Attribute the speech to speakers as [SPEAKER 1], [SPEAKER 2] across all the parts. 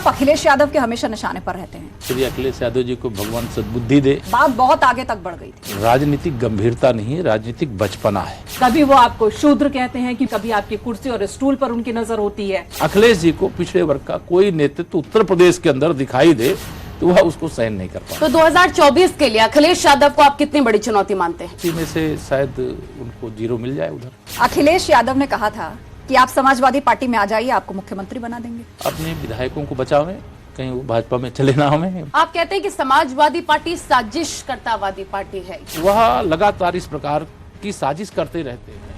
[SPEAKER 1] आप अखिलेश यादव के हमेशा निशाने पर रहते हैं।
[SPEAKER 2] श्री अखिलेश यादव जी को भगवान सद्बुद्धि दे।
[SPEAKER 1] बात बहुत आगे तक बढ़ गई थी।
[SPEAKER 2] राजनीतिक गंभीरता नहीं, राजनीतिक बचपना है।
[SPEAKER 3] कभी वो आपको शूद्र कहते हैं कि कभी आपकी कुर्सी और स्टूल पर उनकी नजर होती है।
[SPEAKER 2] अखिलेश जी को पिछड़े वर्ग का कोई नेतृत्व उत्तर प्रदेश के अंदर दिखाई दे तो वह उसको सहन नहीं कर पाता।
[SPEAKER 4] तो 2024 के लिए अखिलेश यादव को आप कितनी बड़ी चुनौती मानते हैं?
[SPEAKER 2] इसी में से शायद उनको 0 मिल जाए उधर।
[SPEAKER 1] अखिलेश यादव ने कहा था कि आप समाजवादी पार्टी में आ जाइए, आपको मुख्यमंत्री बना देंगे।
[SPEAKER 2] अपने विधायकों को बचावें, कहीं वो भाजपा में चले ना हमें।
[SPEAKER 4] आप कहते हैं कि समाजवादी पार्टी साजिशकर्तावादी पार्टी है।
[SPEAKER 2] वह लगातार इस प्रकार की साजिश करते रहते हैं।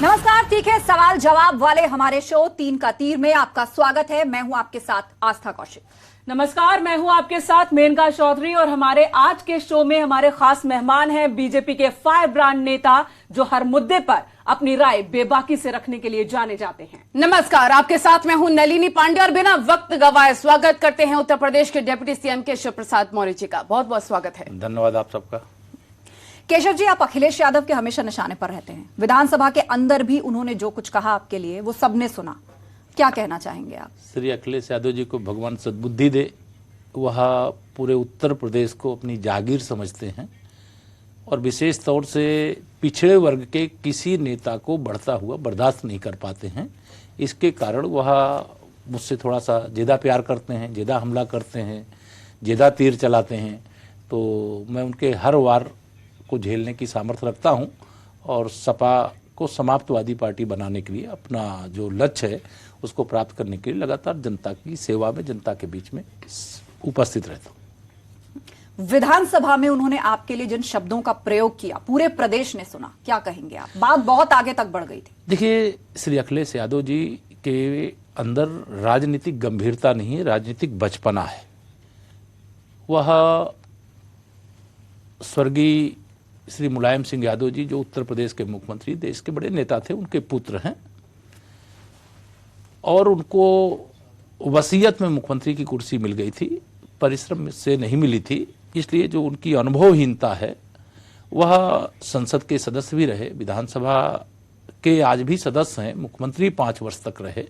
[SPEAKER 1] नमस्कार, ठीक है, सवाल जवाब वाले हमारे शो 3 का तीर में आपका स्वागत है। मैं हूं आपके साथ आस्था कौशिक।
[SPEAKER 3] नमस्कार, मैं हूं आपके साथ मेनका चौधरी और हमारे आज के शो में हमारे खास मेहमान हैं बीजेपी के फायर ब्रांड नेता जो हर मुद्दे पर अपनी राय बेबाकी से रखने के लिए जाने जाते हैं।
[SPEAKER 4] नमस्कार, आपके साथ मैं हूं नलिनी पांडे और बिना वक्त गवाए स्वागत करते हैं उत्तर प्रदेश के डिप्टी सीएम केशव प्रसाद मौर्य जी का। बहुत बहुत स्वागत है।
[SPEAKER 2] धन्यवाद आप सबका।
[SPEAKER 1] केशव जी, आप अखिलेश यादव के हमेशा निशाने पर रहते हैं। विधानसभा के अंदर भी उन्होंने जो कुछ कहा आपके लिए वो सबने सुना, क्या कहना चाहेंगे आप?
[SPEAKER 2] श्री अखिलेश यादव जी को भगवान सद्बुद्धि दे। वह पूरे उत्तर प्रदेश को अपनी जागीर समझते हैं और विशेष तौर से पिछड़े वर्ग के किसी नेता को बढ़ता हुआ बर्दाश्त नहीं कर पाते हैं। इसके कारण वह मुझसे थोड़ा सा ज़्यादा प्यार करते हैं, ज़्यादा हमला करते हैं, ज़्यादा तीर चलाते हैं। तो मैं उनके हर वार को झेलने की सामर्थ्य रखता हूं और सपा को समाप्तवादी पार्टी बनाने के लिए अपना जो लक्ष्य है उसको प्राप्त करने के लिए लगातार जनता की सेवा में, जनता के बीच में उपस्थित रहता हूं।
[SPEAKER 1] विधानसभा में उन्होंने आपके लिए जिन शब्दों का प्रयोग किया पूरे प्रदेश ने सुना, क्या कहेंगे आप? बात बहुत आगे तक बढ़ गई थी।
[SPEAKER 2] देखिए, श्री अखिलेश यादव जी के अंदर राजनीतिक गंभीरता नहीं, राजनीतिक बचपना है। वह स्वर्गीय श्री मुलायम सिंह यादव जी जो उत्तर प्रदेश के मुख्यमंत्री, देश के बड़े नेता थे, उनके पुत्र हैं और उनको वसीयत में मुख्यमंत्री की कुर्सी मिल गई थी, परिश्रम से नहीं मिली थी। इसलिए जो उनकी अनुभवहीनता है, वह संसद के सदस्य भी रहे, विधानसभा के आज भी सदस्य हैं, मुख्यमंत्री 5 वर्ष तक रहे,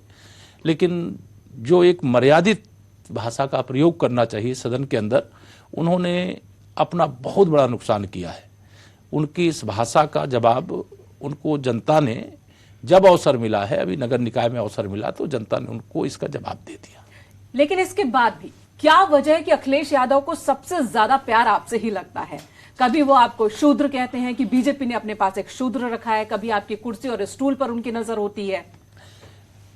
[SPEAKER 2] लेकिन जो एक मर्यादित भाषा का प्रयोग करना चाहिए सदन के अंदर, उन्होंने अपना बहुत बड़ा नुकसान किया है। उनकी इस भाषा का जवाब उनको जनता ने जब अवसर मिला है, अभी नगर निकाय में अवसर मिला, तो जनता ने उनको इसका जवाब दे दिया।
[SPEAKER 3] लेकिन इसके बाद भी क्या वजह है कि अखिलेश यादव को सबसे ज्यादा प्यार आपसे ही लगता है? कभी वो आपको शूद्र कहते हैं कि बीजेपी ने अपने पास एक शूद्र रखा है, कभी आपकी कुर्सी और स्टूल पर उनकी नजर होती है।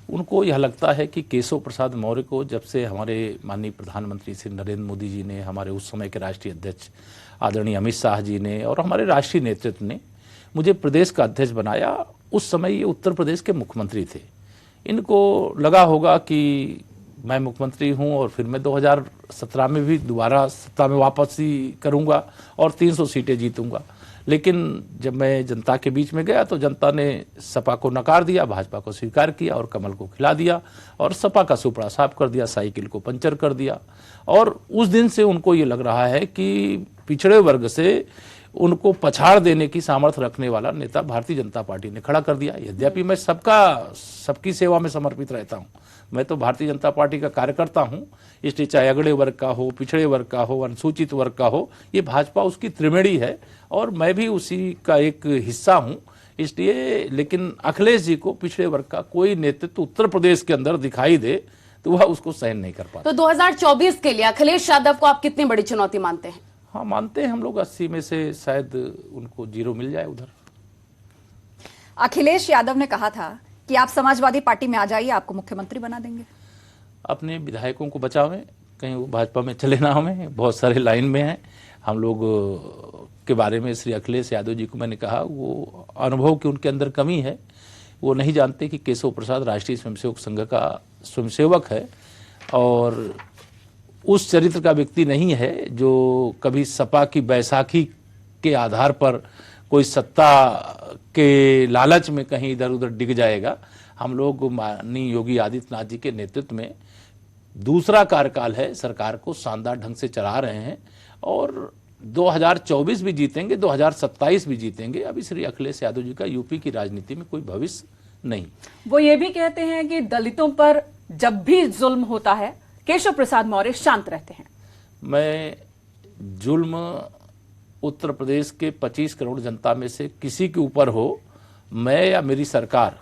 [SPEAKER 2] उनको यह लगता है कि केशव प्रसाद मौर्य को जब से हमारे माननीय प्रधानमंत्री श्री नरेंद्र मोदी जी ने, हमारे उस समय के राष्ट्रीय अध्यक्ष आदरणीय अमित शाह जी ने और हमारे राष्ट्रीय नेतृत्व ने मुझे प्रदेश का अध्यक्ष बनाया, उस समय ये उत्तर प्रदेश के मुख्यमंत्री थे। इनको लगा होगा कि मैं मुख्यमंत्री हूं और फिर मैं 2017 में भी दोबारा सत्ता में वापसी करूंगा और 300 सीटें जीतूंगा। लेकिन जब मैं जनता के बीच में गया तो जनता ने सपा को नकार दिया, भाजपा को स्वीकार किया और कमल को खिला दिया और सपा का सुपड़ा साफ कर दिया, साइकिल को पंचर कर दिया। और उस दिन से उनको ये लग रहा है कि पिछड़े वर्ग से उनको पछाड़ देने की सामर्थ्य रखने वाला नेता भारतीय जनता पार्टी ने खड़ा कर दिया। यद्यपि मैं सबकी सेवा में समर्पित रहता हूं, मैं तो भारतीय जनता पार्टी का कार्यकर्ता हूं, इसलिए चाहे अगड़े वर्ग का हो, पिछड़े वर्ग का हो, अनुसूचित वर्ग का हो, ये भाजपा उसकी त्रिवेणी है और मैं भी उसी का एक हिस्सा हूं। इसलिए लेकिन अखिलेश जी को पिछड़े वर्ग का कोई नेतृत्व उत्तर प्रदेश के अंदर दिखाई दे तो वह उसको सहन नहीं कर पाता।
[SPEAKER 4] तो 2024 के लिए अखिलेश यादव को आप कितनी बड़ी चुनौती मानते हैं?
[SPEAKER 2] हाँ, मानते हैं हम लोग 80 में से शायद उनको 0 मिल जाए उधर।
[SPEAKER 1] अखिलेश यादव ने कहा था कि आप समाजवादी पार्टी में आ जाइए, आपको मुख्यमंत्री बना देंगे।
[SPEAKER 2] अपने विधायकों को बचावें, कहीं वो भाजपा में चले ना हमें। बहुत सारे लाइन में हैं हम लोग के बारे में। श्री अखिलेश यादव जी को मैंने कहा वो अनुभव की उनके अंदर कमी है, वो नहीं जानते कि केशव प्रसाद राष्ट्रीय स्वयंसेवक संघ का स्वयंसेवक है और उस चरित्र का व्यक्ति नहीं है जो कभी सपा की बैसाखी के आधार पर कोई सत्ता के लालच में कहीं इधर उधर डिग जाएगा। हम लोग माननीय योगी आदित्यनाथ जी के नेतृत्व में दूसरा कार्यकाल है, सरकार को शानदार ढंग से चला रहे हैं और 2024 भी जीतेंगे, 2027 भी जीतेंगे। अभी श्री अखिलेश यादव जी का यूपी की राजनीति में कोई भविष्य नहीं।
[SPEAKER 3] वो ये भी कहते हैं कि दलितों पर जब भी जुल्म होता है केशव प्रसाद मौर्य शांत रहते हैं।
[SPEAKER 2] मैं जुल्म उत्तर प्रदेश के 25 करोड़ जनता में से किसी के ऊपर हो, मैं या मेरी सरकार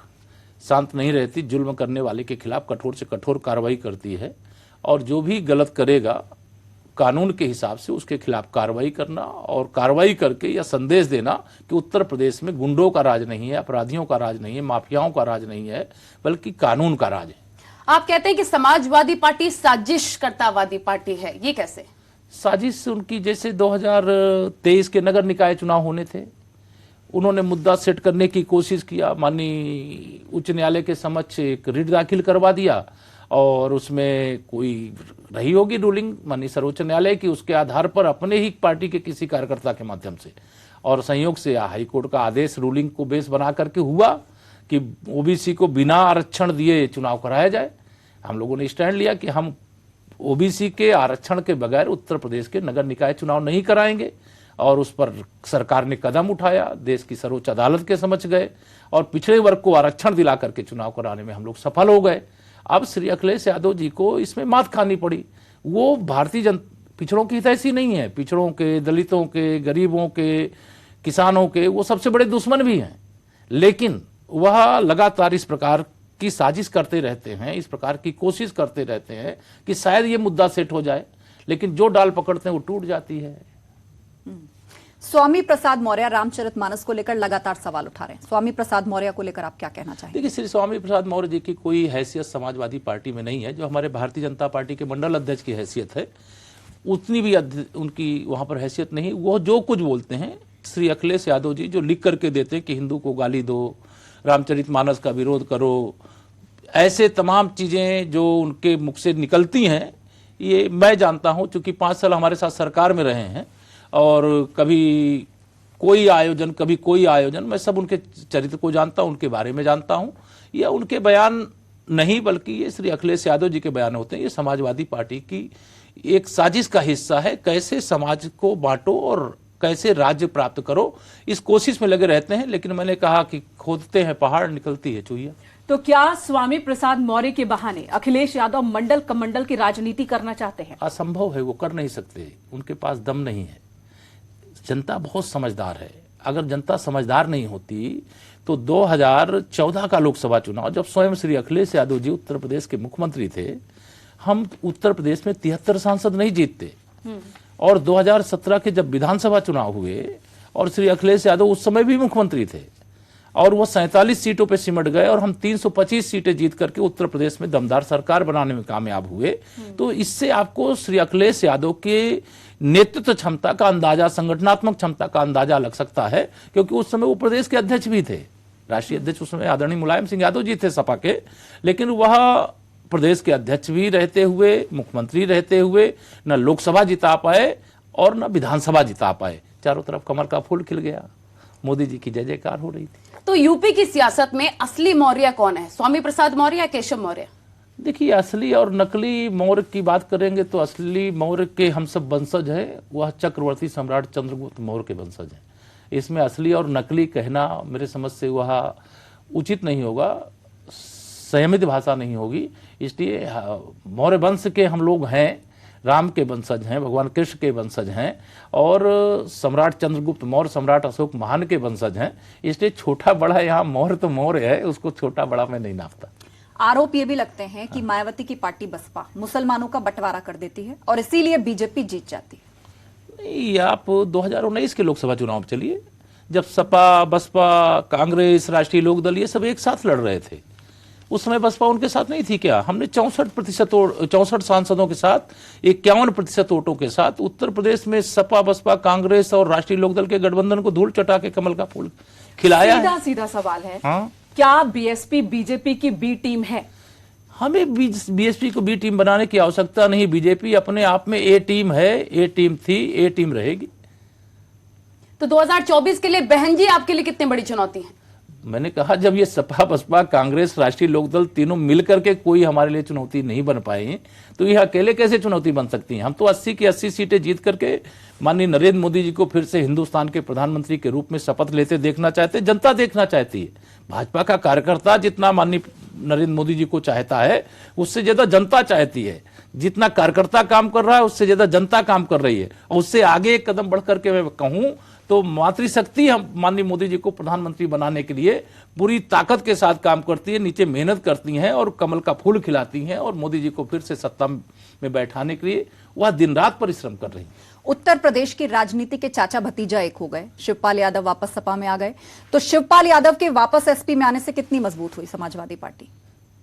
[SPEAKER 2] शांत नहीं रहती। जुल्म करने वाले के खिलाफ कठोर से कठोर कार्रवाई करती है और जो भी गलत करेगा कानून के हिसाब से उसके खिलाफ कार्रवाई करना और कार्रवाई करके यह संदेश देना कि उत्तर प्रदेश में गुंडों का राज नहीं है, अपराधियों का राज नहीं है, माफियाओं का राज नहीं है, बल्कि कानून का राज है।
[SPEAKER 4] आप कहते हैं कि समाजवादी पार्टी साजिशकर्तावादी पार्टी है, ये कैसे?
[SPEAKER 2] साजिश उनकी, जैसे 2023 के नगर निकाय चुनाव होने थे, उन्होंने मुद्दा सेट करने की कोशिश किया, माननीय उच्च न्यायालय के समक्ष एक रिट दाखिल करवा दिया और उसमें कोई रही होगी रूलिंग माननीय सर्वोच्च न्यायालय की, उसके आधार पर अपने ही पार्टी के किसी कार्यकर्ता के माध्यम से और संयोग से हाईकोर्ट का आदेश रूलिंग को बेस बना करके हुआ कि ओबीसी को बिना आरक्षण दिए चुनाव कराया जाए। हम लोगों ने स्टैंड लिया कि हम ओबीसी के आरक्षण के बगैर उत्तर प्रदेश के नगर निकाय चुनाव नहीं कराएंगे और उस पर सरकार ने कदम उठाया, देश की सर्वोच्च अदालत के समक्ष गए और पिछड़े वर्ग को आरक्षण दिला करके चुनाव कराने में हम लोग सफल हो गए। अब श्री अखिलेश यादव जी को इसमें मात खानी पड़ी। वो भारतीय पिछड़ों की हितैषी नहीं है, पिछड़ों के, दलितों के, गरीबों के, किसानों के वो सबसे बड़े दुश्मन भी हैं, लेकिन वह लगातार इस प्रकार की साजिश करते रहते हैं, इस प्रकार की कोशिश करते रहते हैं कि शायद ये मुद्दा सेट हो जाए, लेकिन जो डाल पकड़ते हैं वो टूट जाती है।
[SPEAKER 1] स्वामी प्रसाद मौर्य रामचरितमानस को लेकर लगातार सवाल उठा रहे हैं। स्वामी प्रसाद मौर्य को लेकर आप क्या कहना चाहेंगे?
[SPEAKER 2] देखिए, श्री स्वामी प्रसाद मौर्य जी की कोई हैसियत समाजवादी पार्टी में नहीं है। जो हमारे भारतीय जनता पार्टी के मंडल अध्यक्ष की हैसियत है, उतनी भी उनकी वहां पर हैसियत नहीं। वो जो कुछ बोलते हैं, श्री अखिलेश यादव जी जो लिख करके देते हैं कि हिंदू को गाली दो, रामचरितमानस का विरोध करो, ऐसे तमाम चीजें जो उनके मुख से निकलती हैं, ये मैं जानता हूं, चूंकि 5 साल हमारे साथ सरकार में रहे हैं और कभी कोई आयोजन, कभी कोई आयोजन, मैं सब उनके चरित्र को जानता हूं, उनके बारे में जानता हूं। यह उनके बयान नहीं, बल्कि ये श्री अखिलेश यादव जी के बयान होते हैं। ये समाजवादी पार्टी की एक साजिश का हिस्सा है, कैसे समाज को बांटो और कैसे राज्य प्राप्त करो, इस कोशिश में लगे रहते हैं। लेकिन मैंने कहा कि खोदते हैं पहाड़, निकलती है चुहिया।
[SPEAKER 3] तो क्या स्वामी प्रसाद मौर्य के बहाने अखिलेश यादव मंडल कमंडल की राजनीति करना चाहते हैं?
[SPEAKER 2] असंभव है, वो कर नहीं सकते, उनके पास दम नहीं है। जनता बहुत समझदार है। अगर जनता समझदार नहीं होती तो 2014 का लोकसभा चुनाव, जब स्वयं श्री अखिलेश यादव जी उत्तर प्रदेश के मुख्यमंत्री थे, हम उत्तर प्रदेश में 73 सांसद नहीं जीतते। और 2017 के जब विधानसभा चुनाव हुए और श्री अखिलेश यादव उस समय भी मुख्यमंत्री थे और वह 47 सीटों पे सिमट गए और हम 325 सीटें जीत करके उत्तर प्रदेश में दमदार सरकार बनाने में कामयाब हुए। तो इससे आपको श्री अखिलेश यादव के नेतृत्व क्षमता का अंदाजा, संगठनात्मक क्षमता का अंदाजा लग सकता है, क्योंकि उस समय वो प्रदेश के अध्यक्ष भी थे। राष्ट्रीय अध्यक्ष उस समय आदरणीय मुलायम सिंह यादव जी थे सपा के, लेकिन वह प्रदेश के अध्यक्ष भी रहते हुए, मुख्यमंत्री रहते हुए न लोकसभा जिता पाए और न विधानसभा जिता पाए। चारों तरफ कमल का फूल खिल गया, मोदी जी की जय जयकार हो रही थी।
[SPEAKER 4] तो यूपी की सियासत में असली मौर्य कौन है, स्वामी प्रसाद मौर्य या केशव मौर्य?
[SPEAKER 2] देखिए, असली और नकली मौर्य की बात करेंगे तो असली मौर्य के हम सब वंशज हैं, वह चक्रवर्ती सम्राट चंद्रगुप्त मौर्य के वंशज हैं। इसमें असली और नकली कहना मेरे समझ से वह उचित नहीं होगा, संयमित भाषा नहीं होगी। इसलिए मौर्य वंश के हम लोग हैं, राम के वंशज हैं, भगवान कृष्ण के वंशज हैं और सम्राट चंद्रगुप्त मौर्य, सम्राट अशोक महान के वंशज हैं। इसलिए छोटा बड़ा यहाँ मौर्य तो मौर्य है, उसको छोटा बड़ा मैं नहीं नापता।
[SPEAKER 1] आरोप ये भी लगते हैं कि मायावती की पार्टी बसपा मुसलमानों का बंटवारा कर देती है और इसीलिए बीजेपी जीत जाती है।
[SPEAKER 2] नहीं, आप 2019 के लोकसभा चुनाव में चलिए, जब सपा, बसपा, कांग्रेस, राष्ट्रीय लोकदल ये सब एक साथ लड़ रहे थे, उस समय बसपा उनके साथ नहीं थी क्या? हमने 64 सांसदों के साथ 51% वोटों के साथ उत्तर प्रदेश में सपा, बसपा, कांग्रेस और राष्ट्रीय लोकदल के गठबंधन को धूल चटा के कमल का फूल खिलाया।
[SPEAKER 3] सीधा सवाल है,
[SPEAKER 2] हाँ?
[SPEAKER 3] क्या बीएसपी बीजेपी की बी टीम है?
[SPEAKER 2] हमें बीएसपी को बी टीम बनाने की आवश्यकता नहीं। बीजेपी अपने आप में ए टीम है, ए टीम थी, ए टीम रहेगी।
[SPEAKER 4] तो 2024 के लिए बहन जी आपके लिए कितनी बड़ी चुनौती है?
[SPEAKER 2] मैंने कहा, जब ये सपा, बसपा, कांग्रेस, राष्ट्रीय लोकदल तीनों मिलकर के कोई हमारे लिए चुनौती नहीं बन पाए, तो ये अकेले कैसे चुनौती बन सकती हैं? हम तो 80 की 80 सीटें जीत करके माननीय नरेंद्र मोदी जी को फिर से हिंदुस्तान के प्रधानमंत्री के रूप में शपथ लेते देखना चाहते, जनता देखना चाहती है। भाजपा का कार्यकर्ता जितना माननीय नरेंद्र मोदी जी को चाहता है उससे ज्यादा जनता चाहती है। जितना कार्यकर्ता काम कर रहा है उससे ज्यादा जनता काम कर रही है। और उससे आगे एक कदम बढ़ करके मैं कहूं तो मातृशक्ति हम माननीय मोदी जी को प्रधानमंत्री बनाने के लिए पूरी ताकत के साथ काम करती है, नीचे मेहनत करती हैं और कमल का फूल खिलाती हैं और मोदी जी को फिर से सत्ता में बैठाने के लिए वह दिन रात परिश्रम कर रही हैं।
[SPEAKER 1] उत्तर प्रदेश की राजनीति के चाचा भतीजा एक हो गए, शिवपाल यादव वापस सपा में आ गए, तो शिवपाल यादव के वापस एसपी में आने से कितनी मजबूत हुई समाजवादी पार्टी?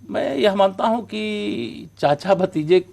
[SPEAKER 2] मैं यह मानता हूं कि चाचा भतीजे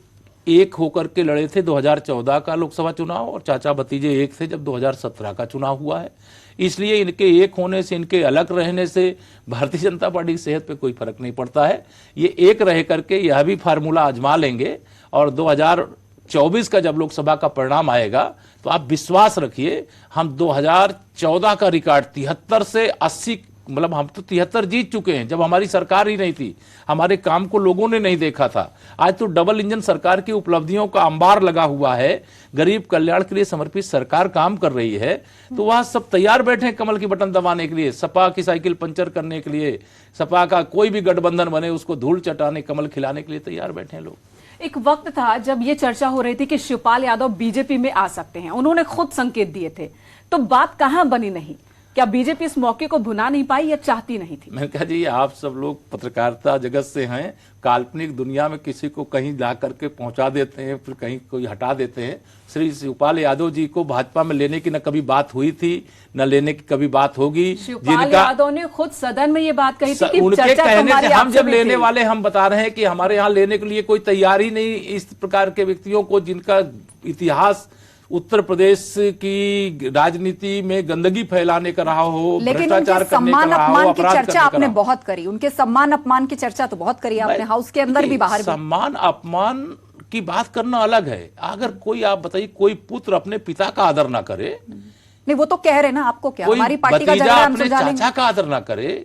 [SPEAKER 2] एक होकर के लड़े थे 2014 का लोकसभा चुनाव और चाचा भतीजे एक थे जब 2017 का चुनाव हुआ है। इसलिए इनके एक होने से, इनके अलग रहने से भारतीय जनता पार्टी की सेहत पे कोई फर्क नहीं पड़ता है। ये एक रह करके यह भी फार्मूला आजमा लेंगे और 2024 का जब लोकसभा का परिणाम आएगा तो आप विश्वास रखिए हम 2014 का रिकॉर्ड 73 से 80, मतलब हम तो 73 जीत चुके हैं जब हमारी सरकार ही नहीं थी, हमारे काम को लोगों ने नहीं देखा था। आज तो डबल इंजन सरकार की उपलब्धियों का अंबार लगा हुआ है, गरीब कल्याण के लिए समर्पित सरकार काम कर रही है, तो वह सब तैयार बैठे हैं कमल की बटन दबाने के लिए, सपा की साइकिल पंचर करने के लिए, सपा का कोई भी गठबंधन बने उसको धूल चटाने, कमल खिलाने के लिए तैयार बैठे हैं लोग।
[SPEAKER 3] एक वक्त था जब ये चर्चा हो रही थी कि शिवपाल यादव बीजेपी में आ सकते हैं, उन्होंने खुद संकेत दिए थे, तो बात कहां बनी नहीं? क्या बीजेपी इस मौके को भुना नहीं पाई या चाहती नहीं थी?
[SPEAKER 2] मैंने कहा जी आप सब लोग पत्रकारिता जगत से हैं, काल्पनिक दुनिया में किसी को कहीं ला करके पहुंचा देते हैं, फिर कहीं कोई हटा देते हैं। श्री शिवपाल यादव जी को भाजपा में लेने की न कभी बात हुई थी न लेने की कभी बात होगी।
[SPEAKER 3] शिवपाल यादव ने खुद सदन में ये बात कही थी कि
[SPEAKER 2] उनके
[SPEAKER 3] चर्चा
[SPEAKER 2] कहने
[SPEAKER 3] तुम्हारी
[SPEAKER 2] से हम
[SPEAKER 3] आपसे
[SPEAKER 2] जब
[SPEAKER 3] भी
[SPEAKER 2] लेने
[SPEAKER 3] थी।
[SPEAKER 2] वाले हम बता रहे हैं कि हमारे यहाँ लेने के लिए कोई तैयारी नहीं इस प्रकार के व्यक्तियों को जिनका इतिहास उत्तर प्रदेश की राजनीति में गंदगी फैलाने का रहा हो,
[SPEAKER 1] लेकिन
[SPEAKER 2] भ्रष्टाचार
[SPEAKER 1] उनके
[SPEAKER 2] करने का
[SPEAKER 1] सम्मान
[SPEAKER 2] रहा हो,
[SPEAKER 1] अपमान की
[SPEAKER 2] अपराध
[SPEAKER 1] चर्चा
[SPEAKER 2] करने का
[SPEAKER 1] आपने
[SPEAKER 2] रहा हो।
[SPEAKER 1] बहुत करी, उनके सम्मान अपमान की चर्चा तो बहुत करी आपने, हाउस के अंदर भी बाहर भी।
[SPEAKER 2] सम्मान अपमान की बात करना अलग है। अगर कोई आप बताइए कोई पुत्र अपने पिता का आदर ना करे,
[SPEAKER 1] नहीं वो तो कह रहे ना, आपको क्या,
[SPEAKER 2] कोई
[SPEAKER 1] हमारी पार्टी का
[SPEAKER 2] भतीजा
[SPEAKER 1] झगड़ा हम
[SPEAKER 2] अपने
[SPEAKER 1] सुलझा लेंगे।
[SPEAKER 2] चाचा का आदर ना करे,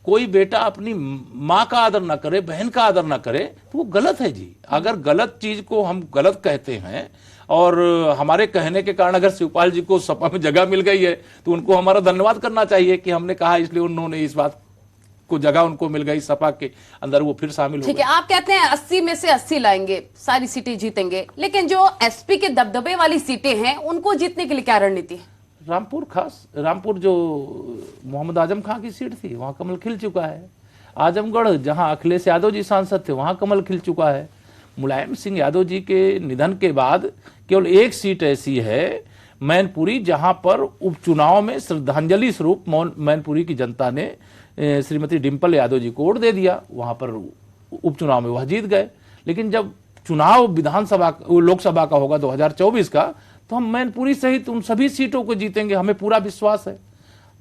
[SPEAKER 2] कोई बेटा अपनी माँ का आदर ना करे, बहन का आदर ना करे, तो वो गलत है जी। अगर गलत चीज को हम गलत कहते हैं और हमारे कहने के कारण अगर शिवपाल जी को सपा में जगह मिल गई है तो उनको हमारा धन्यवाद करना चाहिए कि हमने कहा, इसलिए उन्होंने इस बात को जगह उनको मिल गई सपा के अंदर, वो फिर शामिल हो
[SPEAKER 4] ठीक है, आप कहते हैं 80 में से 80 लाएंगे, सारी सीटें जीतेंगे, लेकिन जो एसपी के दबदबे वाली सीटें हैं उनको जीतने के लिए क्या रणनीति है?
[SPEAKER 2] रामपुर जो मोहम्मद आजम खां की सीट थी वहां कमल खिल चुका है। आजमगढ़ जहां अखिलेश यादव जी सांसद थे वहां कमल खिल चुका है। मुलायम सिंह यादव जी के निधन के बाद केवल एक सीट ऐसी है मैनपुरी, जहां पर उपचुनाव में श्रद्धांजलि स्वरूप मैनपुरी की जनता ने श्रीमती डिंपल यादव जी को वोट दे दिया, वहां पर उपचुनाव में वह जीत गए। लेकिन जब चुनाव विधानसभा लोकसभा का होगा 2024 का, तो हम मैनपुरी सहित उन सभी सीटों को जीतेंगे, हमें पूरा विश्वास है।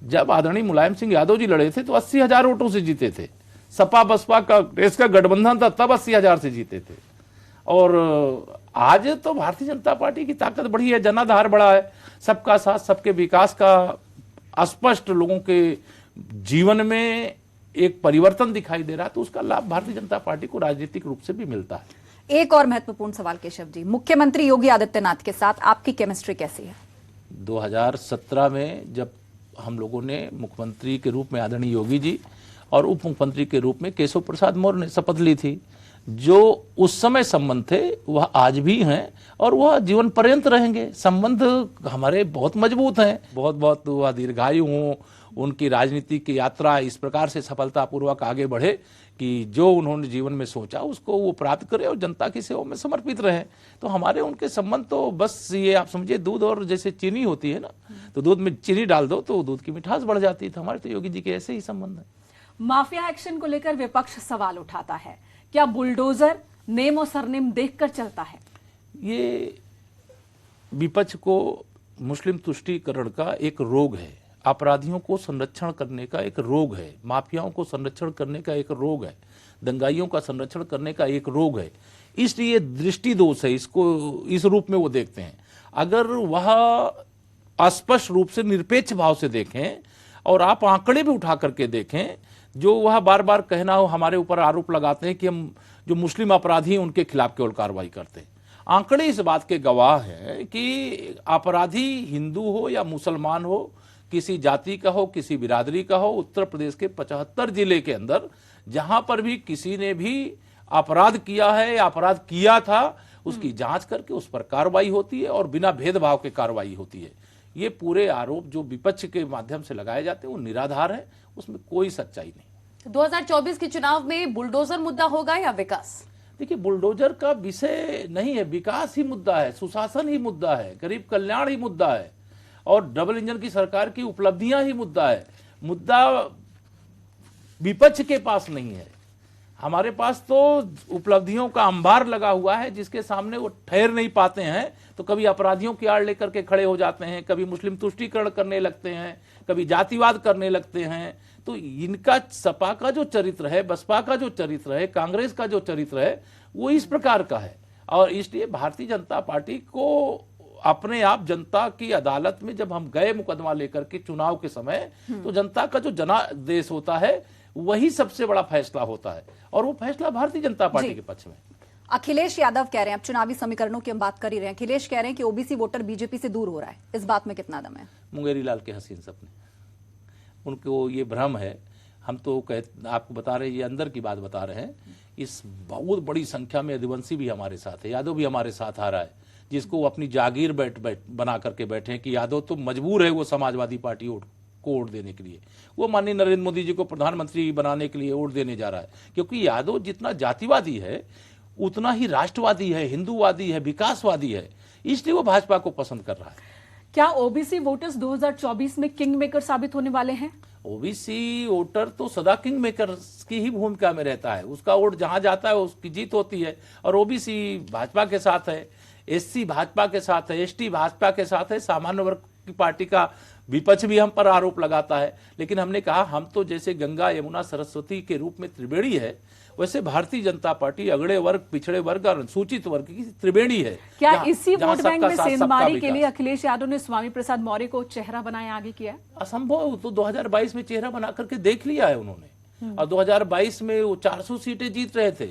[SPEAKER 2] जब आदरणीय मुलायम सिंह यादव जी लड़े थे तो 80,000 वोटों से जीते थे, सपा बसपा का देश का गठबंधन था तब 80,000 से जीते थे। और आज तो भारतीय जनता पार्टी की ताकत बढ़ी है, जनाधार बढ़ा है, सबका साथ सबके विकास का स्पष्ट लोगों के जीवन में एक परिवर्तन दिखाई दे रहा है, तो उसका लाभ भारतीय जनता पार्टी को राजनीतिक रूप से भी मिलता है।
[SPEAKER 1] एक और महत्वपूर्ण सवाल केशव जी, मुख्यमंत्री योगी आदित्यनाथ के साथ आपकी केमिस्ट्री कैसी है?
[SPEAKER 2] 2017 में जब हम लोगों ने मुख्यमंत्री के रूप में आदरणीय योगी जी और उप मुख्यमंत्री के रूप में केशव प्रसाद मौर्य ने शपथ ली थी, जो उस समय संबंध थे वह आज भी हैं और वह जीवन पर्यंत रहेंगे। संबंध हमारे बहुत मजबूत हैं, बहुत बहुत वह दीर्घायु हों, उनकी राजनीति की यात्रा इस प्रकार से सफलतापूर्वक आगे बढ़े कि जो उन्होंने जीवन में सोचा उसको वो प्राप्त करे और जनता की सेवा में समर्पित रहे। तो हमारे उनके संबंध तो बस ये आप समझिए दूध और जैसे चीनी होती है ना, तो दूध में चीनी डाल दो तो दूध की मिठास बढ़ जाती है। तो हमारे तो योगी जी के ऐसे ही संबंध है।
[SPEAKER 3] माफिया एक्शन को लेकर विपक्ष सवाल उठाता है, क्या बुलडोजर नेम और सरनेम देखकर चलता है?
[SPEAKER 2] ये विपक्ष को मुस्लिम तुष्टीकरण का एक रोग है, अपराधियों को संरक्षण करने का एक रोग है, माफियाओं को संरक्षण करने का एक रोग है, दंगाइयों का संरक्षण करने का एक रोग है। इसलिए दृष्टि दोष है, इसको इस रूप में वो देखते हैं। अगर वह स्पष्ट रूप से निरपेक्ष भाव से देखें और आप आंकड़े भी उठा करके देखें, जो वह बार बार कहना हो हमारे ऊपर आरोप लगाते हैं कि हम जो मुस्लिम अपराधी हैं उनके खिलाफ केवल कार्रवाई करते हैं। आंकड़े इस बात के गवाह हैं कि अपराधी हिंदू हो या मुसलमान हो, किसी जाति का हो, किसी बिरादरी का हो, उत्तर प्रदेश के 75 जिले के अंदर जहां पर भी किसी ने भी अपराध किया है या अपराध किया था, उसकी जांच करके उस पर कार्रवाई होती है और बिना भेदभाव के कार्रवाई होती है। ये पूरे आरोप जो विपक्ष के माध्यम से लगाए जाते हैं वो निराधार है, उसमें कोई सच्चाई नहीं।
[SPEAKER 4] 2024 के चुनाव में बुलडोजर मुद्दा होगा या विकास?
[SPEAKER 2] देखिए, बुलडोजर का विषय नहीं है, विकास ही मुद्दा है, सुशासन ही मुद्दा है, गरीब कल्याण ही मुद्दा है और डबल इंजन की सरकार की उपलब्धियां ही मुद्दा है। मुद्दा विपक्ष के पास नहीं है, हमारे पास तो उपलब्धियों का अंबार लगा हुआ है जिसके सामने वो ठहर नहीं पाते हैं। तो कभी अपराधियों की आड़ लेकर के खड़े हो जाते हैं, कभी मुस्लिम तुष्टीकरण करने लगते हैं, कभी जातिवाद करने लगते हैं। तो इनका सपा का जो चरित्र है, बसपा का जो चरित्र है, कांग्रेस का जो चरित्र है, वो इस प्रकार का है। और इसलिए भारतीय जनता पार्टी को अपने आप जनता की अदालत में जब हम गए मुकदमा लेकर के चुनाव के समय, तो जनता का जो जनादेश होता है वही सबसे बड़ा फैसला होता है और वो फैसला भारतीय जनता पार्टी के पक्ष में।
[SPEAKER 1] अखिलेश यादव कह रहे हैं, अब चुनावी समीकरणों की हम बात कर ही रहे हैं, अखिलेश कह रहे हैं कि ओबीसी वोटर बीजेपी से दूर हो रहा है, इस बात में कितना दम है?
[SPEAKER 2] मुंगेरी लाल के हसीन सपने, उनको ये भ्रम है। हम तो आपको बता रहे हैं, ये अंदर की बात बता रहे हैं। इस बहुत बड़ी संख्या में यदुवंशी भी हमारे साथ है, यादव भी हमारे साथ आ रहा है, जिसको वो अपनी जागीर बना करके बैठे हैं कि यादव तो मजबूर है वो समाजवादी पार्टी को वोट देने के लिए, वो माननीय नरेंद्र मोदी जी को प्रधानमंत्री बनाने के लिए वोट देने जा रहा है। क्योंकि यादव जितना जातिवादी है उतना ही राष्ट्रवादी है, हिंदूवादी है, विकासवादी है, इसलिए वो भाजपा को पसंद कर रहा है।
[SPEAKER 3] क्या ओबीसी वोटर्स 2024 में किंग मेकर साबित होने वाले हैं?
[SPEAKER 2] ओबीसी वोटर तो सदा किंग मेकर की ही भूमिका में रहता है, उसका वोट जहां जाता है उसकी जीत होती है। और ओबीसी भाजपा के साथ है, एससी भाजपा के साथ है, एसटी भाजपा के साथ है, सामान्य वर्ग की पार्टी का विपक्ष भी हम पर आरोप लगाता है। लेकिन हमने कहा हम तो जैसे गंगा यमुना सरस्वती के रूप में त्रिवेणी है, वैसे भारतीय जनता पार्टी अगड़े वर्ग, पिछड़े वर्ग और अनुसूचित वर्ग की त्रिवेणी है।
[SPEAKER 3] क्या इसी वोट बैंक में सेंधमारी के लिए अखिलेश यादव ने स्वामी प्रसाद मौर्य को चेहरा बनाया आगे किया?
[SPEAKER 2] असंभव, तो 2022 में चेहरा बना करके देख लिया है उन्होंने। और 2022 में वो 400 सीटें जीत रहे थे,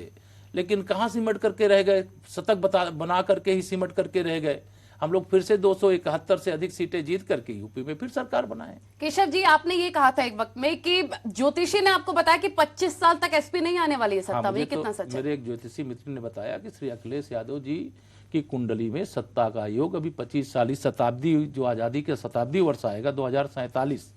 [SPEAKER 2] लेकिन कहां सिमट करके रह गए, शतक बना करके ही सिमट करके रह गए। हम लोग फिर से 271 से अधिक सीटें जीत करके यूपी में फिर सरकार बनाए।
[SPEAKER 4] केशव जी, आपने ये कहा था एक वक्त में कि ज्योतिषी ने आपको बताया कि 25 साल तक एसपी नहीं आने वाली है सत्ता में, ये कितना सच है?
[SPEAKER 2] मेरे एक ज्योतिषी मित्र ने बताया कि श्री अखिलेश यादव जी की कुंडली में सत्ता का योग अभी 25 साल, शताब्दी, जो आजादी का शताब्दी वर्ष आएगा 2047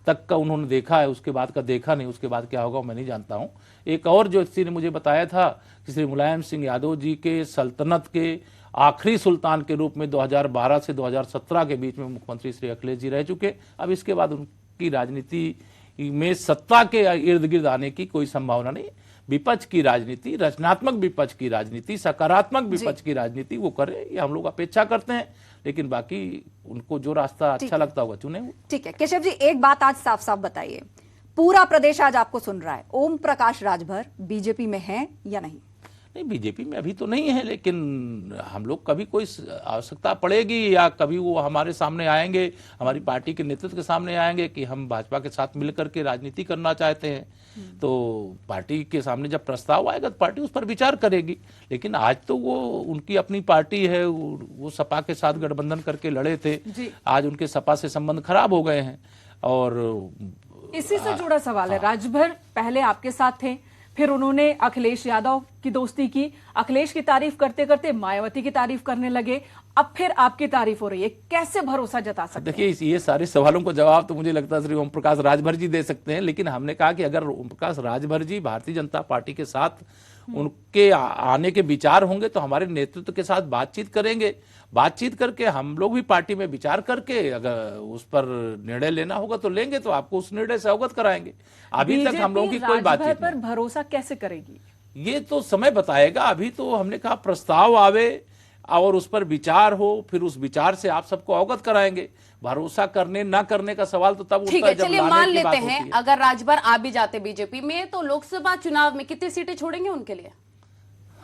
[SPEAKER 2] तक का उन्होंने देखा है, उसके बाद का देखा नहीं। उसके बाद क्या होगा मैं नहीं जानता हूं। एक और ज्योतिषी ने मुझे बताया था कि श्री मुलायम सिंह यादव जी के सल्तनत के आखिरी सुल्तान के रूप में 2012 से 2017 के बीच में मुख्यमंत्री श्री अखिलेश जी रह चुके। अब इसके बाद उनकी राजनीति में सत्ता के इर्द गिर्द आने की कोई संभावना नहीं। विपक्ष की राजनीति, रचनात्मक विपक्ष की राजनीति, सकारात्मक विपक्ष की राजनीति वो करे, ये हम लोग अपेक्षा करते हैं। लेकिन बाकी उनको जो रास्ता अच्छा लगता होगा चुने।
[SPEAKER 1] ठीक है केशव जी, एक बात आज साफ साफ बताइए, पूरा प्रदेश आज आपको सुन रहा है, ओम प्रकाश राजभर बीजेपी में है या नहीं?
[SPEAKER 2] नहीं, बीजेपी में अभी तो नहीं है, लेकिन हम लोग कभी कोई आवश्यकता पड़ेगी या कभी वो हमारे सामने आएंगे, हमारी पार्टी के नेतृत्व के सामने आएंगे कि हम भाजपा के साथ मिलकर के राजनीति करना चाहते हैं, तो पार्टी के सामने जब प्रस्ताव आएगा तो पार्टी उस पर विचार करेगी। लेकिन आज तो वो उनकी अपनी पार्टी है, वो सपा के साथ गठबंधन करके लड़े थे, आज उनके सपा से संबंध खराब हो गए हैं। और
[SPEAKER 3] इसी से जुड़ा सवाल है, राजभर पहले आपके साथ थे, फिर उन्होंने अखिलेश यादव की दोस्ती की, अखिलेश की तारीफ करते करते मायावती की तारीफ करने लगे, अब फिर आपकी तारीफ हो रही है, कैसे भरोसा जता सकते हैं?
[SPEAKER 2] देखिए, ये सारे सवालों को जवाब तो मुझे लगता है श्री ओम प्रकाश राजभर जी दे सकते हैं। लेकिन हमने कहा कि अगर ओम प्रकाश राजभर जी भारतीय जनता पार्टी के साथ उनके आने के विचार होंगे तो हमारे नेतृत्व के साथ बातचीत करेंगे, बातचीत करके हम लोग भी पार्टी में विचार करके अगर उस पर निर्णय लेना होगा तो लेंगे, तो आपको उस निर्णय से अवगत कराएंगे। अभी तक हम लोगों की कोई बातचीत
[SPEAKER 3] पर भरोसा कैसे करेगी
[SPEAKER 2] ये तो समय बताएगा। अभी तो हमने कहा प्रस्ताव आवे और उस पर विचार हो, फिर उस विचार से आप सबको अवगत कराएंगे। भरोसा करने ना करने का सवाल तो तब उठता है जब
[SPEAKER 4] चलिए मान लेते हैं अगर राजभर आ भी जाते बीजेपी में, तो लोकसभा चुनाव में कितनी सीटें छोड़ेंगे उनके लिए?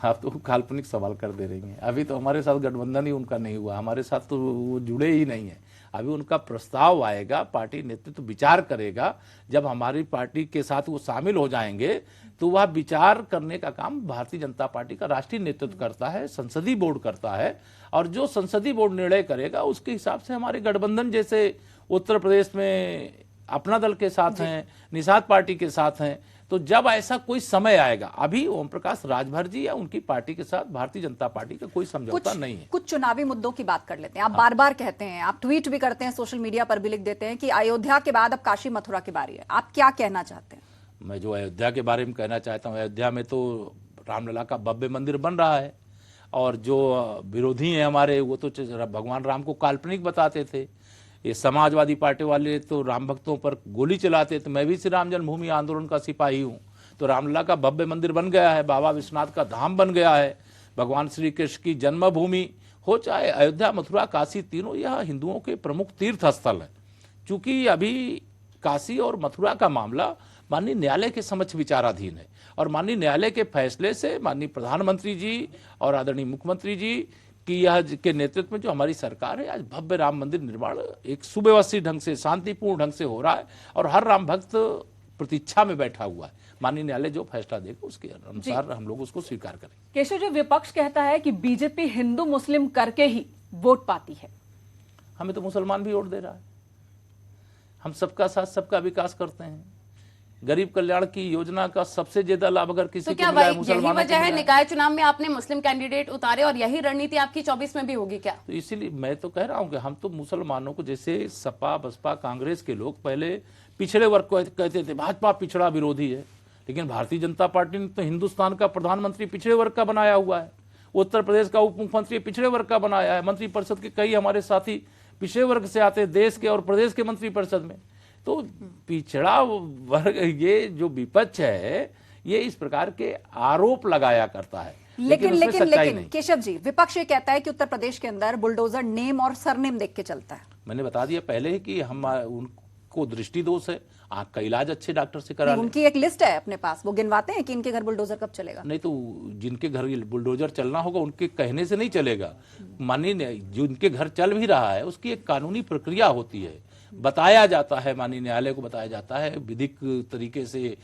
[SPEAKER 2] आप तो काल्पनिक सवाल कर दे रही हैं। अभी तो हमारे साथ गठबंधन ही उनका नहीं हुआ, हमारे साथ तो वो जुड़े ही नहीं है। अभी उनका प्रस्ताव आएगा, पार्टी नेतृत्व विचार करेगा, जब हमारी पार्टी के साथ वो शामिल हो जाएंगे तो वह विचार करने का काम भारतीय जनता पार्टी का राष्ट्रीय नेतृत्व करता है, संसदीय बोर्ड करता है, और जो संसदीय बोर्ड निर्णय करेगा उसके हिसाब से हमारे गठबंधन जैसे उत्तर प्रदेश में अपना दल के साथ हैं, निषाद पार्टी के साथ हैं। तो जब ऐसा कोई समय आएगा, अभी ओम प्रकाश राजभर जी या उनकी पार्टी के साथ भारतीय जनता पार्टी का कोई समझौता नहीं है।
[SPEAKER 1] कुछ चुनावी मुद्दों की बात कर लेते हैं। आप बार बार कहते हैं, आप ट्वीट भी करते हैं, सोशल मीडिया पर भी लिख देते हैं कि अयोध्या के बाद अब काशी मथुरा की बारी है। आप क्या कहना चाहते हैं?
[SPEAKER 2] मैं जो अयोध्या के बारे में कहना चाहता हूँ, अयोध्या में तो रामलला का भव्य मंदिर बन रहा है, और जो विरोधी हैं हमारे, वो तो भगवान राम को काल्पनिक बताते थे। ये समाजवादी पार्टी वाले तो राम भक्तों पर गोली चलाते थे। मैं भी श्री राम जन्मभूमि आंदोलन का सिपाही हूँ। तो रामलला का भव्य मंदिर बन गया है, बाबा विश्वनाथ का धाम बन गया है, भगवान श्री कृष्ण की जन्मभूमि हो, चाहे अयोध्या, मथुरा, काशी, तीनों यह हिंदुओं के प्रमुख तीर्थ स्थल है। चूंकि अभी काशी और मथुरा का मामला माननीय न्यायालय के समक्ष विचाराधीन है, और माननीय न्यायालय के फैसले से माननीय प्रधानमंत्री जी और आदरणीय मुख्यमंत्री जी की यह के नेतृत्व में जो हमारी सरकार है, आज भव्य राम मंदिर निर्माण एक सुव्यवस्थित ढंग से, शांतिपूर्ण ढंग से हो रहा है, और हर राम भक्त प्रतीक्षा में बैठा हुआ है। माननीय न्यायालय जो फैसला देगा उसके अनुसार हम लोग उसको स्वीकार करें।
[SPEAKER 3] केशव जी, विपक्ष कहता है कि बीजेपी हिंदू मुस्लिम करके ही वोट पाती है।
[SPEAKER 2] हमें तो मुसलमान भी वोट दे रहा है। हम सबका साथ सबका विकास करते हैं। गरीब कल्याण की योजना का सबसे ज्यादा लाभ अगर किसी
[SPEAKER 4] तो
[SPEAKER 2] को
[SPEAKER 4] क्या
[SPEAKER 2] मिला है,
[SPEAKER 4] यही
[SPEAKER 2] मुसलमानों को
[SPEAKER 4] वजह है
[SPEAKER 2] मिला है।
[SPEAKER 4] निकाय चुनाव में आपने मुस्लिम कैंडिडेट उतारे और यही रणनीति आपकी 24 में भी होगी क्या?
[SPEAKER 2] तो इसीलिए मैं तो कह रहा हूं कि हम तो मुसलमानों को, जैसे सपा बसपा कांग्रेस के लोग पहले पिछड़े वर्ग को कहते थे भाजपा पिछड़ा विरोधी है, लेकिन भारतीय जनता पार्टी ने तो हिंदुस्तान का प्रधानमंत्री पिछड़े वर्ग का बनाया हुआ है, उत्तर प्रदेश का उप मुख्यमंत्री पिछड़े वर्ग का बनाया है, मंत्रिपरिषद के कई हमारे साथी पिछड़े वर्ग से आते हैं, देश के और प्रदेश के मंत्रिपरिषद में। तो पिछड़ा वर्ग, ये जो विपक्ष है, ये इस प्रकार के आरोप लगाया करता है,
[SPEAKER 1] लेकिन
[SPEAKER 2] उसमें सच्चाई
[SPEAKER 1] लेकिन
[SPEAKER 2] नहीं।
[SPEAKER 1] केशव जी, विपक्ष ये कहता है कि उत्तर प्रदेश के अंदर बुलडोजर नेम और सरनेम देख के चलता है।
[SPEAKER 2] मैंने बता दिया पहले ही कि हम उनको दृष्टि दोष है, आंख का इलाज अच्छे डॉक्टर से करा लें।
[SPEAKER 1] उनकी एक लिस्ट है अपने पास, वो गिनवाते हैं कि इनके घर बुलडोजर कब चलेगा।
[SPEAKER 2] नहीं तो जिनके घर बुलडोजर चलना होगा उनके कहने से नहीं चलेगा। माननीय जो इनके घर चल भी रहा है उसकी एक कानूनी प्रक्रिया होती है, बताया जाता है, माननीय न्यायालय को बताया जाता है, विधिक तरीके से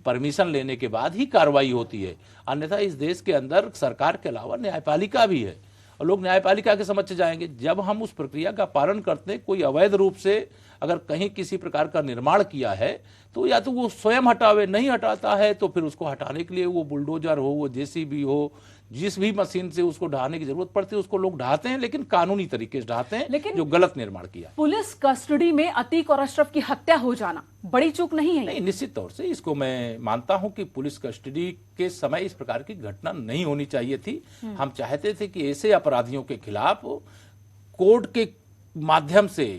[SPEAKER 2] परमिशन लेने के बाद ही कार्रवाई होती है। अन्यथा इस देश के अंदर सरकार के अलावा न्यायपालिका भी है, और लोग न्यायपालिका के समक्ष जाएंगे। जब हम उस प्रक्रिया का पालन करते हैं, कोई अवैध रूप से अगर कहीं किसी प्रकार का निर्माण किया है तो या तो वो स्वयं हटावे, नहीं हटाता है तो फिर उसको हटाने के लिए वो बुलडोजर हो, वो जेसीबी हो, जिस भी मशीन से उसको ढहाने की जरूरत पड़ती है उसको लोग ढहाते हैं, लेकिन कानूनी तरीके से ढहाते हैं,
[SPEAKER 3] लेकिन
[SPEAKER 2] जो गलत निर्माण किया।
[SPEAKER 3] पुलिस कस्टडी में अतीक और अशरफ की हत्या हो जाना बड़ी चूक नहीं है?
[SPEAKER 2] नहीं, निश्चित तौर से इसको मैं मानता हूं कि पुलिस कस्टडी के समय इस प्रकार की घटना नहीं होनी चाहिए थी। हम चाहते थे कि ऐसे अपराधियों के खिलाफ कोर्ट के माध्यम से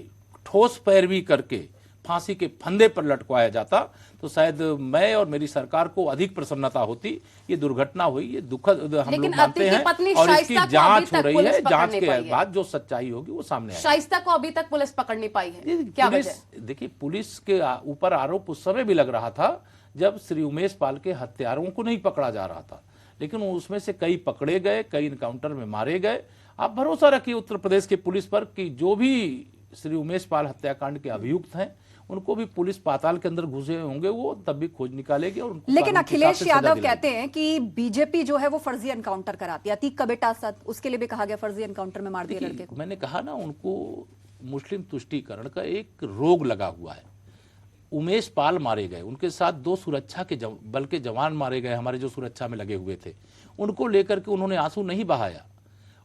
[SPEAKER 2] ठोस पैरवी करके फांसी के फंदे पर लटकवाया जाता तो शायद मैं और मेरी सरकार को अधिक प्रसन्नता होती। ये दुर्घटना हुई, ये दुखद हम लोग मानते हैं, और इसकी जांच हो रही है। जांच के बाद जो सच्चाई होगी वो सामने आएगी।
[SPEAKER 4] शाइस्ता को अभी तक पुलिस पकड़ नहीं पाई है, क्या वजह?
[SPEAKER 2] देखिए, पुलिस के ऊपर आरोप उस समय भी लग रहा था जब श्री उमेश पाल के हत्यारों को नहीं पकड़ा जा रहा था, लेकिन उसमें से कई पकड़े गए, कई इनकाउंटर में मारे गए। आप भरोसा रखिए उत्तर प्रदेश की पुलिस पर कि जो भी श्री उमेश पाल हत्याकांड के अभियुक्त हैं उनको भी पुलिस पाताल के अंदर घुसे होंगे, वो तब भी खोज निकालेगी। और
[SPEAKER 1] लेकिन अखिलेश यादव कहते हैं कि बीजेपी जो है वो फर्जी एनकाउंटर कराती है। अतीक का बेटा साथ, उसके लिए भी कहा गया फर्जी एनकाउंटर में मार दिया लड़के को।
[SPEAKER 2] मैंने कहा ना, उनको मुस्लिम तुष्टीकरण का एक रोग लगा हुआ है। उमेश पाल मारे गए, उनके साथ 2 सुरक्षा के बल के जवान मारे गए, हमारे जो सुरक्षा में लगे हुए थे। उनको लेकर के उन्होंने आंसू नहीं बहाया,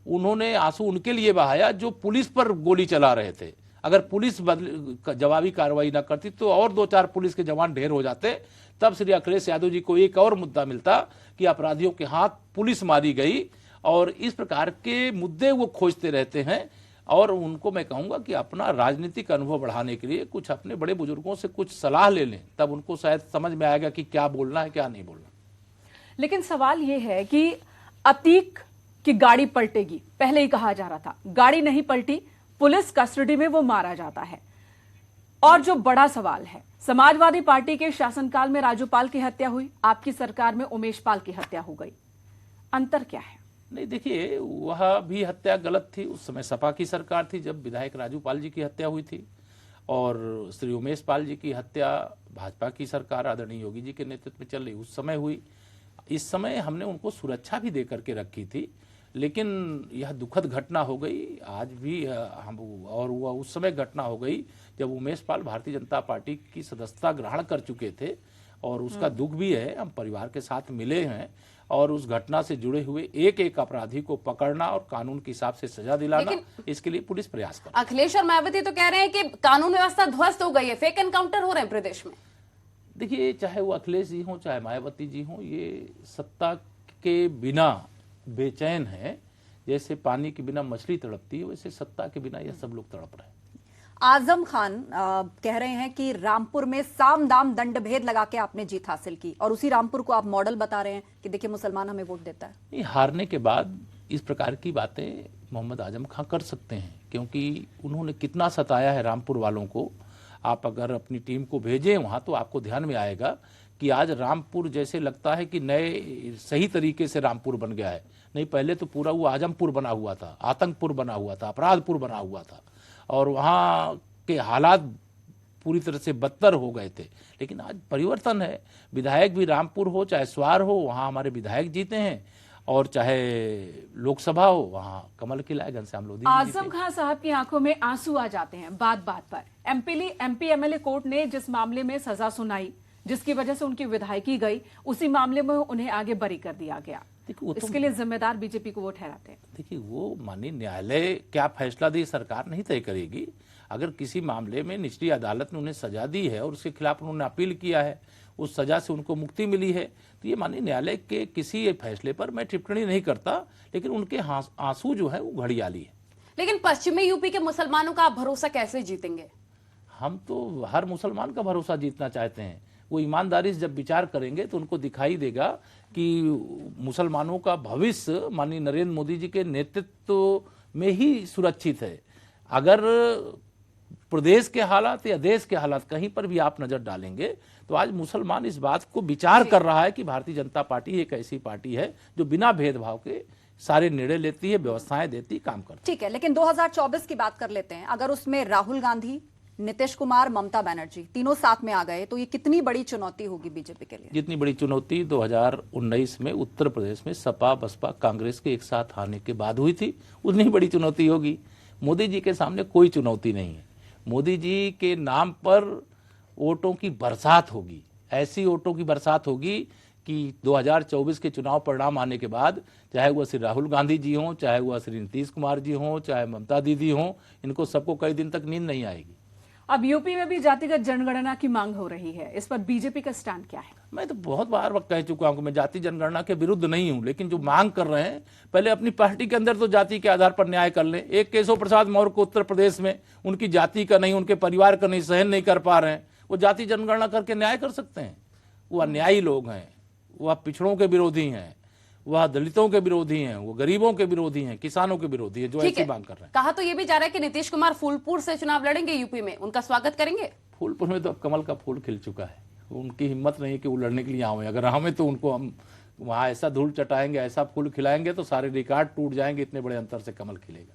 [SPEAKER 2] उन्होंने आंसू उनके लिए बहाया जो पुलिस पर गोली चला रहे थे। अगर पुलिस जवाबी कार्रवाई ना करती तो और 2-4 पुलिस के जवान ढेर हो जाते। तब श्री अखिलेश यादव जी को एक और मुद्दा मिलता कि अपराधियों के हाथ पुलिस मारी गई, और इस प्रकार के मुद्दे वो खोजते रहते हैं। और उनको मैं कहूंगा कि अपना राजनीतिक अनुभव बढ़ाने के लिए कुछ अपने बड़े बुजुर्गों से कुछ सलाह ले लें, तब उनको शायद समझ में आएगा कि क्या बोलना है क्या नहीं बोलना।
[SPEAKER 3] लेकिन सवाल यह है कि अतीक की गाड़ी पलटेगी, पहले ही कहा जा रहा था, गाड़ी नहीं पलटी, पुलिस कस्टडी में वो मारा जाता है। और जो बड़ा सवाल है, समाजवादी पार्टी के शासनकाल में राजूपाल की हत्या हुई, आपकी सरकार में उमेश पाल की हत्या हो गई, अंतर क्या है?
[SPEAKER 2] नहीं, देखिए, वह भी हत्या गलत थी। उस समय सपा की सरकार थी जब विधायक राजूपाल जी की हत्या हुई थी, और श्री उमेश पाल जी की हत्या भाजपा की सरकार आदरणीय योगी जी के नेतृत्व में चल रही उस समय हुई। इस समय हमने उनको सुरक्षा भी दे करके रखी थी, लेकिन यह दुखद घटना हो गई आज भी हम, और वह उस समय घटना हो गई जब उमेश पाल भारतीय जनता पार्टी की सदस्यता ग्रहण कर चुके थे, और उसका दुख भी है। हम परिवार के साथ मिले हैं और उस घटना से जुड़े हुए एक एक अपराधी को पकड़ना और कानून के हिसाब से सजा दिलाना, इसके लिए पुलिस प्रयास कर।
[SPEAKER 4] अखिलेश और मायावती तो कह रहे हैं कि कानून व्यवस्था ध्वस्त हो गई है, फेक एनकाउंटर हो रहे हैं प्रदेश में।
[SPEAKER 2] देखिए, चाहे वो अखिलेश जी हों चाहे मायावती जी हों, ये सत्ता के बिना बेचैन है। जैसे पानी के बिना मछली तड़पती है, वैसे सत्ता के बिना यह सब लोग तड़प रहे हैं।
[SPEAKER 1] आजम खान कह रहे हैं कि रामपुर में साम दाम दंड भेद लगा के आपने जीत हासिल की, और उसी रामपुर को आप मॉडल बता रहे हैं कि देखिए मुसलमान हमें वोट देता है।
[SPEAKER 2] नहीं, हारने के बाद इस प्रकार की बातें मोहम्मद आजम खान कर सकते हैं, क्योंकि उन्होंने कितना सताया है रामपुर वालों को। आप अगर अपनी टीम को भेजें वहाँ तो आपको ध्यान में आएगा कि आज रामपुर जैसे लगता है कि नए सही तरीके से रामपुर बन गया है। नहीं, पहले तो पूरा वो आजमपुर बना हुआ था, आतंकपुर बना हुआ था, अपराधपुर बना हुआ था, और वहाँ के हालात पूरी तरह से बदतर हो गए थे। लेकिन आज परिवर्तन है। विधायक भी रामपुर हो चाहे स्वार हो, वहाँ हमारे विधायक जीते हैं, और चाहे लोकसभा हो वहाँ कमल खिलाए घनश्याम लोधी।
[SPEAKER 3] आजम खान साहब की आंखों में आंसू आ जाते हैं बात बात पर। एमपी एमएलए कोर्ट ने जिस मामले में सजा सुनाई, जिसकी वजह से उनकी विधायकी गई, उसी मामले में उन्हें आगे बरी कर दिया गया। इसके लिए जिम्मेदार बीजेपी को वो ठहराते हैं।
[SPEAKER 2] देखिए, वो माननीय न्यायालय क्या फैसला दी सरकार नहीं तय करेगी। अगर किसी मामले में निचली अदालत ने उन्हें सजा दी है और उसके खिलाफ उन्होंने अपील किया है, उस सजा से उनको मुक्ति मिली है, तो ये माननीय न्यायालय के किसी फैसले पर मैं टिप्पणी नहीं करता, लेकिन उनके आंसू जो है वो घड़ियाली है।
[SPEAKER 4] लेकिन पश्चिमी यूपी के मुसलमानों का आप भरोसा कैसे जीतेंगे?
[SPEAKER 2] हम तो हर मुसलमान का भरोसा जीतना चाहते हैं। वो ईमानदारी से जब विचार करेंगे तो उनको दिखाई देगा कि मुसलमानों का भविष्य माननीय नरेंद्र मोदी जी के नेतृत्व में ही सुरक्षित है। अगर प्रदेश के हालात या देश के हालात कहीं पर भी आप नजर डालेंगे तो आज मुसलमान इस बात को विचार कर रहा है कि भारतीय जनता पार्टी एक ऐसी पार्टी है जो बिना भेदभाव के सारे निर्णय लेती है, व्यवस्थाएं देती, काम करती है।
[SPEAKER 1] ठीक है, लेकिन 2024 की बात कर लेते हैं। अगर उसमें राहुल गांधी, नीतीश कुमार, ममता बनर्जी तीनों साथ में आ गए तो ये कितनी बड़ी चुनौती होगी बीजेपी के लिए?
[SPEAKER 2] जितनी बड़ी चुनौती 2019 में उत्तर प्रदेश में सपा बसपा कांग्रेस के एक साथ आने के बाद हुई थी, उतनी बड़ी चुनौती होगी। मोदी जी के सामने कोई चुनौती नहीं है। मोदी जी के नाम पर वोटों की बरसात होगी, ऐसी वोटों की बरसात होगी कि 2024 के चुनाव परिणाम आने के बाद चाहे वह श्री राहुल गांधी जी हों, चाहे वह श्री नीतीश कुमार जी हों, चाहे ममता दीदी हों, इनको सबको कई दिन तक नींद नहीं आएगी।
[SPEAKER 3] अब यूपी में भी जातिगत जनगणना की मांग हो रही है, इस पर बीजेपी का स्टैंड क्या है?
[SPEAKER 2] मैं तो बहुत बार वक्त कह चुका हूं कि मैं जाति जनगणना के विरुद्ध नहीं हूं, लेकिन जो मांग कर रहे हैं पहले अपनी पार्टी के अंदर तो जाति के आधार पर न्याय कर लें। एक केशव प्रसाद मौर्य को उत्तर प्रदेश में उनकी जाति का नहीं, उनके परिवार का नहीं, सहन नहीं कर पा रहे हैं, वो जाति जनगणना करके न्याय कर सकते हैं। वो अन्यायी लोग हैं, वह पिछड़ों के विरोधी हैं, वह दलितों के विरोधी हैं, वो गरीबों के विरोधी हैं, किसानों के विरोधी हैं, जो ऐसी मांग कर रहे हैं।
[SPEAKER 4] कहा तो ये भी जा रहा है कि नीतीश कुमार फूलपुर से चुनाव लड़ेंगे यूपी में, उनका स्वागत करेंगे?
[SPEAKER 2] फूलपुर में तो अब कमल का फूल खिल चुका है, उनकी हिम्मत नहीं कि वो लड़ने के लिए आवे। अगर आवे तो उनको हम वहाँ ऐसा धूल चटाएंगे, ऐसा फूल खिलाएंगे तो सारे रिकॉर्ड टूट जाएंगे, इतने बड़े अंतर से कमल खिलेगा।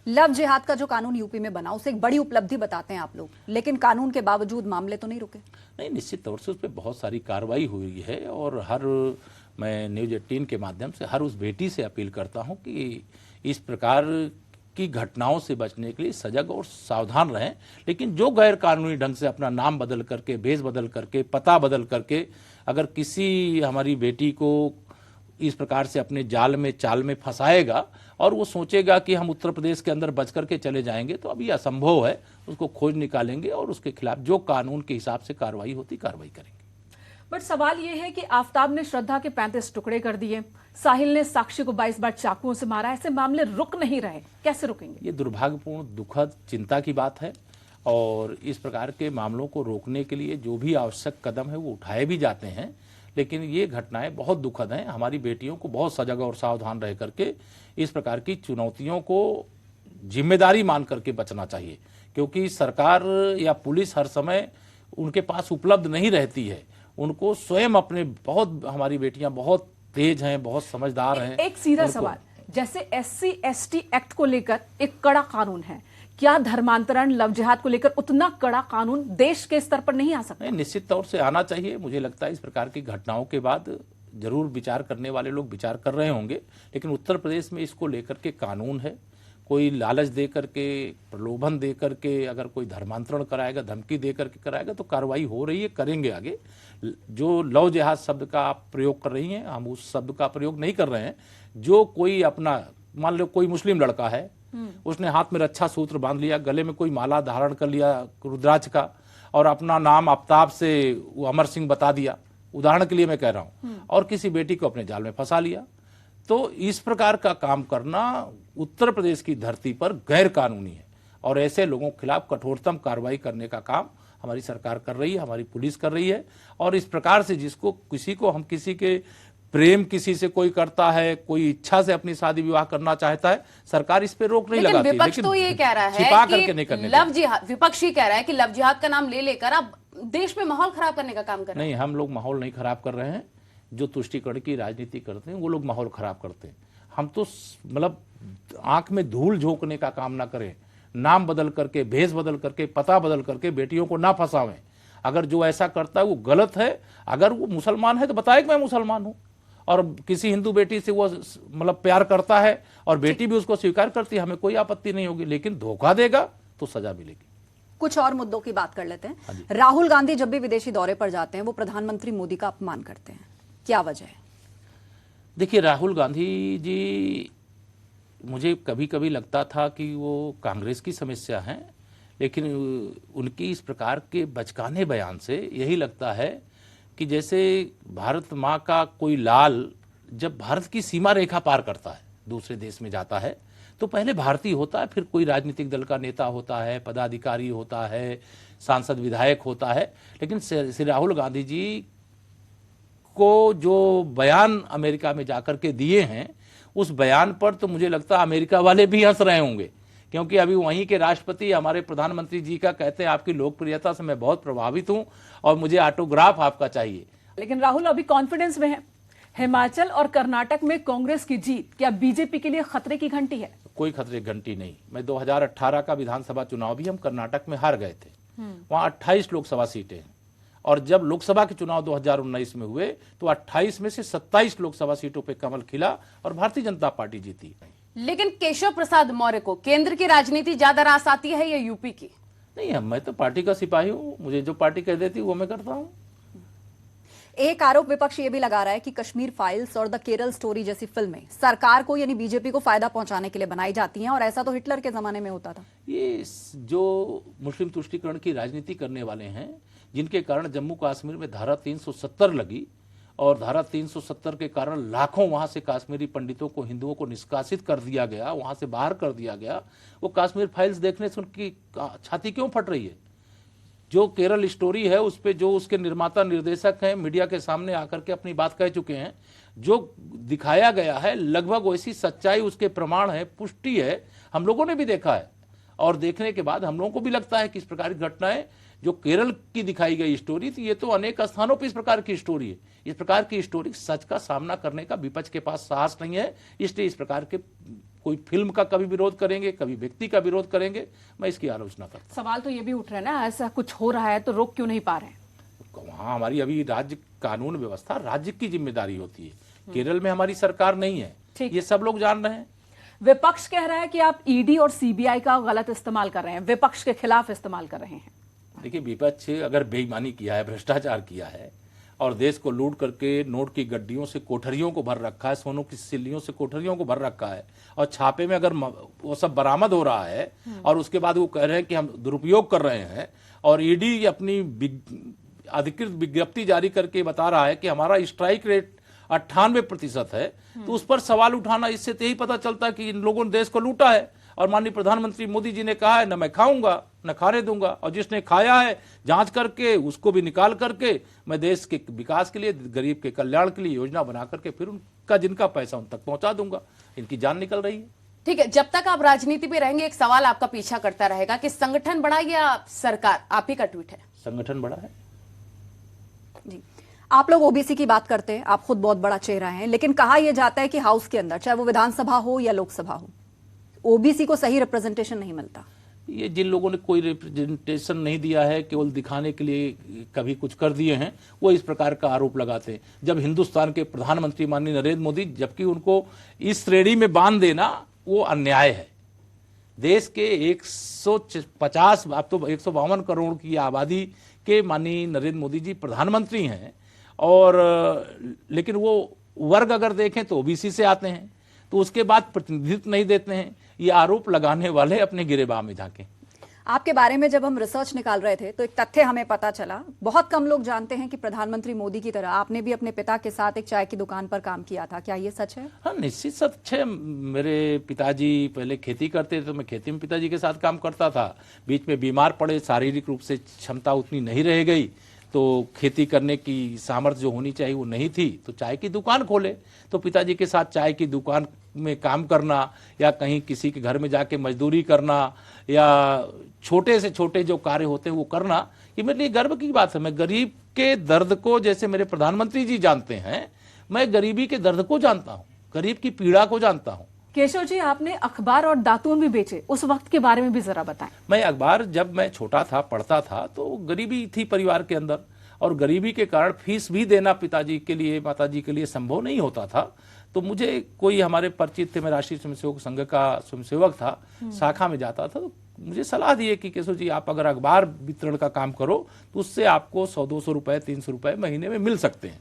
[SPEAKER 1] लव जिहाद का जो कानून यूपी में बना उसे एक बड़ी उपलब्धि बताते हैं आप लोग, लेकिन कानून के बावजूद मामले तो नहीं रुके।
[SPEAKER 2] नहीं, निश्चित तौर से उस पर बहुत सारी कार्रवाई हुई है, और मैं न्यूज 18 के माध्यम से हर उस बेटी से अपील करता हूं कि इस प्रकार की घटनाओं से बचने के लिए सजग और सावधान रहें। लेकिन जो गैर कानूनी ढंग से अपना नाम बदल करके, भेष बदल करके, पता बदल करके अगर किसी हमारी बेटी को इस प्रकार से अपने जाल में चाल में फंसाएगा और वो सोचेगा कि हम उत्तर प्रदेश के अंदर बच करके चले जाएंगे, तो अभी असंभव है। उसको खोज निकालेंगे और उसके खिलाफ जो कानून के हिसाब से कार्रवाई होती कार्रवाई करेंगे।
[SPEAKER 3] बट सवाल यह है कि आफताब ने श्रद्धा के 35 टुकड़े कर दिए, साहिल ने साक्षी को 22 बार चाकुओं से मारा, ऐसे मामले रुक नहीं रहे, कैसे रुकेंगे?
[SPEAKER 2] ये दुर्भाग्यपूर्ण, दुखद, चिंता की बात है, और इस प्रकार के मामलों को रोकने के लिए जो भी आवश्यक कदम है वो उठाए भी जाते हैं। लेकिन ये घटनाएं बहुत दुखद हैं। हमारी बेटियों को बहुत सजग और सावधान रह करके इस प्रकार की चुनौतियों को जिम्मेदारी मान करके बचना चाहिए, क्योंकि सरकार या पुलिस हर समय उनके पास उपलब्ध नहीं रहती है। उनको स्वयं अपने हमारी बेटियां बहुत तेज हैं, बहुत समझदार हैं।
[SPEAKER 3] एक सीधा सवाल, जैसे SC/ST एक्ट को लेकर एक कड़ा कानून है, क्या धर्मांतरण, लव जिहाद को लेकर उतना कड़ा कानून देश के स्तर पर नहीं आ सकता?
[SPEAKER 2] निश्चित तौर से आना चाहिए। मुझे लगता है इस प्रकार की घटनाओं के बाद जरूर विचार करने वाले लोग विचार कर रहे होंगे, लेकिन उत्तर प्रदेश में इसको लेकर के कानून है। कोई लालच दे करके, प्रलोभन दे करके अगर कोई धर्मांतरण कराएगा, धमकी दे करके कराएगा तो कार्रवाई हो रही है, करेंगे आगे। जो लव जिहाद शब्द का आप प्रयोग कर रही हैं, हम उस शब्द का प्रयोग नहीं कर रहे हैं। जो कोई अपना, मान लो कोई मुस्लिम लड़का है, उसने हाथ में रक्षा सूत्र बांध लिया, गले में कोई माला धारण कर लिया रुद्राक्ष का, और अपना नाम आफ्ताब से वो अमर सिंह बता दिया, उदाहरण के लिए मैं कह रहा हूं, और किसी बेटी को अपने जाल में फंसा लिया, तो इस प्रकार का काम करना उत्तर प्रदेश की धरती पर गैर कानूनी है। और ऐसे लोगों के खिलाफ कठोरतम कार्रवाई करने का काम हमारी सरकार कर रही है, हमारी पुलिस कर रही है। और इस प्रकार से जिसको किसी को हम किसी के प्रेम किसी से कोई करता है, कोई इच्छा से अपनी शादी विवाह करना चाहता है, सरकार इस पे रोक नहीं लगाती।
[SPEAKER 4] विपक्ष
[SPEAKER 2] लेकिन
[SPEAKER 4] तो ये कह रहा
[SPEAKER 2] छिपा
[SPEAKER 4] है
[SPEAKER 2] करके नहीं करने
[SPEAKER 4] कि लव जिहाद, विपक्ष ही कह रहा है कि लव जिहाद का नाम ले लेकर आप देश में माहौल खराब करने का काम कर रहे हैं।
[SPEAKER 2] नहीं, हम लोग माहौल नहीं खराब कर रहे हैं। जो तुष्टीकरण की राजनीति करते हैं वो लोग माहौल खराब करते हैं। हम तो मतलब आंख में धूल झोंकने का काम ना करें, नाम बदल करके, भेष बदल करके, पता बदल करके बेटियों को ना फंसावें। अगर जो ऐसा करता है वो गलत है। अगर वो मुसलमान है तो बताए कि मैं मुसलमान हूं, और किसी हिंदू बेटी से वो मतलब प्यार करता है और बेटी भी उसको स्वीकार करती है, हमें कोई आपत्ति नहीं होगी। लेकिन धोखा देगा तो सजा मिलेगी।
[SPEAKER 1] कुछ और मुद्दों की बात कर लेते हैं। राहुल गांधी जब भी विदेशी दौरे पर जाते हैं वो प्रधानमंत्री मोदी का अपमान करते हैं, क्या वजह है?
[SPEAKER 2] देखिए, राहुल गांधी जी, मुझे कभी कभी लगता था कि वो कांग्रेस की समस्या है, लेकिन उनकी इस प्रकार के बचकाने बयान से यही लगता है कि जैसे भारत माँ का कोई लाल जब भारत की सीमा रेखा पार करता है, दूसरे देश में जाता है, तो पहले भारतीय होता है, फिर कोई राजनीतिक दल का नेता होता है, पदाधिकारी होता है, सांसद विधायक होता है। लेकिन श्री राहुल गांधी जी को जो बयान अमेरिका में जाकर के दिए हैं, उस बयान पर तो मुझे लगता है अमेरिका वाले भी हंस रहे होंगे, क्योंकि अभी वहीं के राष्ट्रपति हमारे प्रधानमंत्री जी का कहते हैं आपकी लोकप्रियता से मैं बहुत प्रभावित हूं और मुझे ऑटोग्राफ आपका चाहिए।
[SPEAKER 3] लेकिन राहुल अभी कॉन्फिडेंस में है। हिमाचल और कर्नाटक में कांग्रेस की जीत क्या बीजेपी के लिए खतरे की घंटी है?
[SPEAKER 2] कोई खतरे की घंटी नहीं। मैं 2018 का विधानसभा चुनाव भी हम कर्नाटक में हार गए थे, वहां 28 लोकसभा सीटें हैं, और जब लोकसभा के चुनाव 2019 में हुए तो 28 में से 27 लोकसभा सीटों पे कमल खिला और भारतीय जनता पार्टी जीती।
[SPEAKER 4] लेकिन केशव प्रसाद मौर्य को केंद्र की राजनीति ज्यादा रास आती है या यूपी की?
[SPEAKER 2] नहीं, मैं तो पार्टी का सिपाही हूँ, मुझे जो पार्टी कह देती वो मैं करता हूँ।
[SPEAKER 1] एक आरोप विपक्ष ये भी लगा रहा है कि कश्मीर फाइल्स और द केरल स्टोरी जैसी फिल्में सरकार को यानी बीजेपी को फायदा पहुंचाने के लिए बनाई जाती हैं, और ऐसा तो हिटलर के जमाने में होता था।
[SPEAKER 2] ये जो मुस्लिम तुष्टीकरण की राजनीति करने वाले हैं, जिनके कारण जम्मू कश्मीर में धारा 370 लगी, और धारा 370 के कारण लाखों वहां से कश्मीरी पंडितों को, हिंदुओं को निष्कासित कर दिया गया, वहां से बाहर कर दिया गया। वो कश्मीर फाइल्स देखने से उनकी छाती क्यों फट रही है? जो केरल स्टोरी है उस पे जो उसके निर्माता निर्देशक हैं मीडिया के सामने आकर के अपनी बात कह चुके हैं। जो दिखाया गया है लगभग वैसी सच्चाई, उसके प्रमाण है, पुष्टि है, हम लोगों ने भी देखा है। और देखने के बाद हम लोगों को भी लगता है कि इस प्रकार की घटनाएं जो केरल की दिखाई गई स्टोरी थी, ये तो अनेक स्थानों पर इस प्रकार की स्टोरी है। इस प्रकार की स्टोरी सच का सामना करने का विपक्ष के पास साहस नहीं है, इसलिए इस प्रकार के कोई फिल्म का कभी विरोध करेंगे, कभी व्यक्ति का विरोध करेंगे। मैं इसकी आलोचना करता हूं।
[SPEAKER 3] सवाल तो ये भी उठ रहा है ना, ऐसा कुछ हो रहा है तो रोक क्यों नहीं पा रहे हैं?
[SPEAKER 2] वहां हमारी अभी राज्य कानून व्यवस्था राज्य की जिम्मेदारी होती है, केरल में हमारी सरकार नहीं है, ये सब लोग जान रहे हैं।
[SPEAKER 3] विपक्ष कह रहा है कि आप ईडी और सीबीआई का गलत इस्तेमाल कर रहे हैं, विपक्ष के खिलाफ इस्तेमाल कर रहे हैं।
[SPEAKER 2] देखिए, विपक्ष अगर बेईमानी किया है, भ्रष्टाचार किया है और देश को लूट करके नोट की गड्डियों से कोठरियों को भर रखा है, सोनों की सिल्लियों से कोठरियों को भर रखा है, और छापे में अगर वो सब बरामद हो रहा है और उसके बाद वो कह रहे हैं कि हम दुरुपयोग कर रहे हैं, और ईडी अपनी अधिकृत विज्ञप्ति जारी करके बता रहा है कि हमारा स्ट्राइक रेट 98% है, तो उस पर सवाल उठाना, इससे तो यही पता चलता है कि इन लोगों ने देश को लूटा है। और माननीय प्रधानमंत्री मोदी जी ने कहा है, न मैं खाऊंगा न खाने दूंगा, और जिसने खाया है जांच करके उसको भी निकाल करके मैं देश के विकास के लिए, गरीब के कल्याण के लिए योजना बना करके फिर उनका जिनका पैसा उन तक पहुंचा दूंगा। इनकी जान निकल रही है।
[SPEAKER 4] ठीक है, जब तक आप राजनीति में रहेंगे एक सवाल आपका पीछा करता रहेगा कि संगठन बड़ा या सरकार? आप ही का ट्वीट है।
[SPEAKER 2] संगठन बड़ा है
[SPEAKER 1] जी। आप लोग ओबीसी की बात करते हैं, आप खुद बहुत बड़ा चेहरा हैं, लेकिन कहा यह जाता है कि हाउस के अंदर, चाहे वो विधानसभा हो या लोकसभा हो, ओबीसी को सही रिप्रेजेंटेशन नहीं मिलता।
[SPEAKER 2] ये जिन लोगों ने कोई रिप्रेजेंटेशन नहीं दिया है, केवल दिखाने के लिए कभी कुछ कर दिए हैं, वो इस प्रकार का आरोप लगाते हैं। जब हिंदुस्तान के प्रधानमंत्री माननीय नरेंद्र मोदी, जबकि उनको इस श्रेणी में बांध देना वो अन्याय है। देश के 150 अब तो 152 करोड़ की आबादी के माननीय नरेंद्र मोदी जी प्रधानमंत्री हैं, और लेकिन वो वर्ग अगर देखें तो ओबीसी से आते हैं, तो उसके बाद प्रतिनिधित्व नहीं देते हैं। ये आरोप लगाने वाले अपने गिरेबान में झांके।
[SPEAKER 1] आपके बारे में जब हम रिसर्च निकाल रहे थे तो एक तथ्य हमें पता चला, बहुत कम लोग जानते हैं कि प्रधानमंत्री मोदी की तरह आपने भी अपने पिता के साथ एक चाय की दुकान पर काम किया था। क्या ये सच है?
[SPEAKER 2] हाँ, निश्चित सच है। मेरे पिताजी पहले खेती करते थे, तो मैं खेती में पिताजी के साथ काम करता था। बीच में बीमार पड़े, शारीरिक रूप से क्षमता उतनी नहीं रह गई, तो खेती करने की सामर्थ्य जो होनी चाहिए वो नहीं थी, तो चाय की दुकान खोले। तो पिताजी के साथ चाय की दुकान में काम करना, या कहीं किसी के घर में जाके मजदूरी करना, या छोटे से छोटे जो कार्य होते हैं वो करना, ये मेरे लिए गर्व की बात है। मैं गरीब के दर्द को, जैसे मेरे प्रधानमंत्री जी जानते हैं, मैं गरीबी के दर्द को जानता हूँ, गरीब की पीड़ा को जानता हूँ।
[SPEAKER 3] केशव जी, आपने अखबार और दातून भी बेचे, उस वक्त के बारे में भी जरा बताएं।
[SPEAKER 2] मैं अखबार, जब मैं छोटा था, पढ़ता था, तो गरीबी थी परिवार के अंदर, और गरीबी के कारण फीस भी देना पिताजी के लिए, माताजी के लिए संभव नहीं होता था। तो मुझे कोई, हमारे परिचित थे, मैं राष्ट्रीय स्वयंसेवक संघ का स्वयंसेवक था, शाखा में जाता था, तो मुझे सलाह दिए कि केशव जी, आप अगर अखबार वितरण का काम करो तो उससे आपको 100-200 रुपए, 300 रुपए महीने में मिल सकते हैं।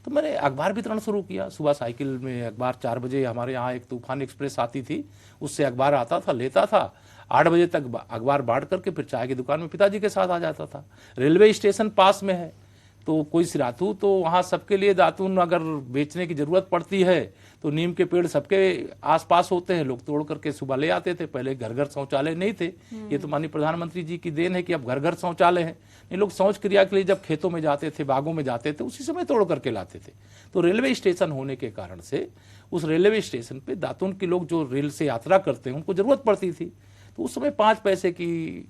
[SPEAKER 2] तो मैंने अखबार वितरण शुरू किया। सुबह साइकिल में अखबार 4 बजे, हमारे यहाँ एक तूफान एक्सप्रेस आती थी, उससे अखबार आता था, लेता था। 8 बजे तक अखबार बांट करके फिर चाय की दुकान में पिताजी के साथ आ जाता था। रेलवे स्टेशन पास में है, तो कोई सिराथू, तो वहाँ सबके लिए दातून अगर बेचने की जरूरत पड़ती है तो नीम के पेड़ सबके आसपास होते हैं, लोग तोड़ करके सुबह ले आते थे। पहले घर घर शौचालय नहीं थे, ये तो माननीय प्रधानमंत्री जी की देन है कि अब घर घर शौचालय है। ये लोग शौच क्रिया के लिए जब खेतों में जाते थे, बागों में जाते थे, उसी समय तोड़ करके लाते थे। तो रेलवे स्टेशन होने के कारण से उस रेलवे स्टेशन पे दातून के लोग जो रेल से यात्रा करते हैं उनको जरूरत पड़ती थी, तो उस समय 5 पैसे की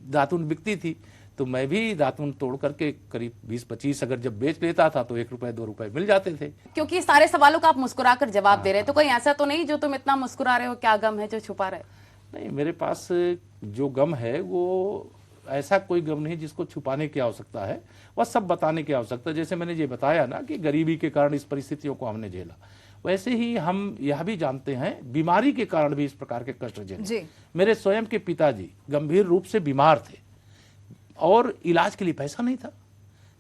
[SPEAKER 2] दातून बिकती थी। तो मैं भी दातून तोड़ करके करीब 20-25 अगर जब बेच लेता था तो 1 रुपए 2 रुपए मिल जाते थे।
[SPEAKER 4] क्योंकि सारे सवालों का आप मुस्कुरा कर जवाब दे रहे हैं, तो कोई ऐसा तो नहीं जो तुम इतना मुस्कुरा रहे हो, क्या गम है जो छुपा रहे?
[SPEAKER 2] नहीं, मेरे पास जो गम है वो ऐसा कोई गम नहीं जिसको छुपाने की आवश्यकता है, वह सब बताने की आवश्यकता है। जैसे मैंने ये बताया ना कि गरीबी के कारण इस परिस्थितियों को हमने झेला, वैसे ही हम यह भी जानते हैं बीमारी के कारण भी इस प्रकार के कष्ट झेले। मेरे स्वयं के पिताजी गंभीर रूप से बीमार थे और इलाज के लिए पैसा नहीं था।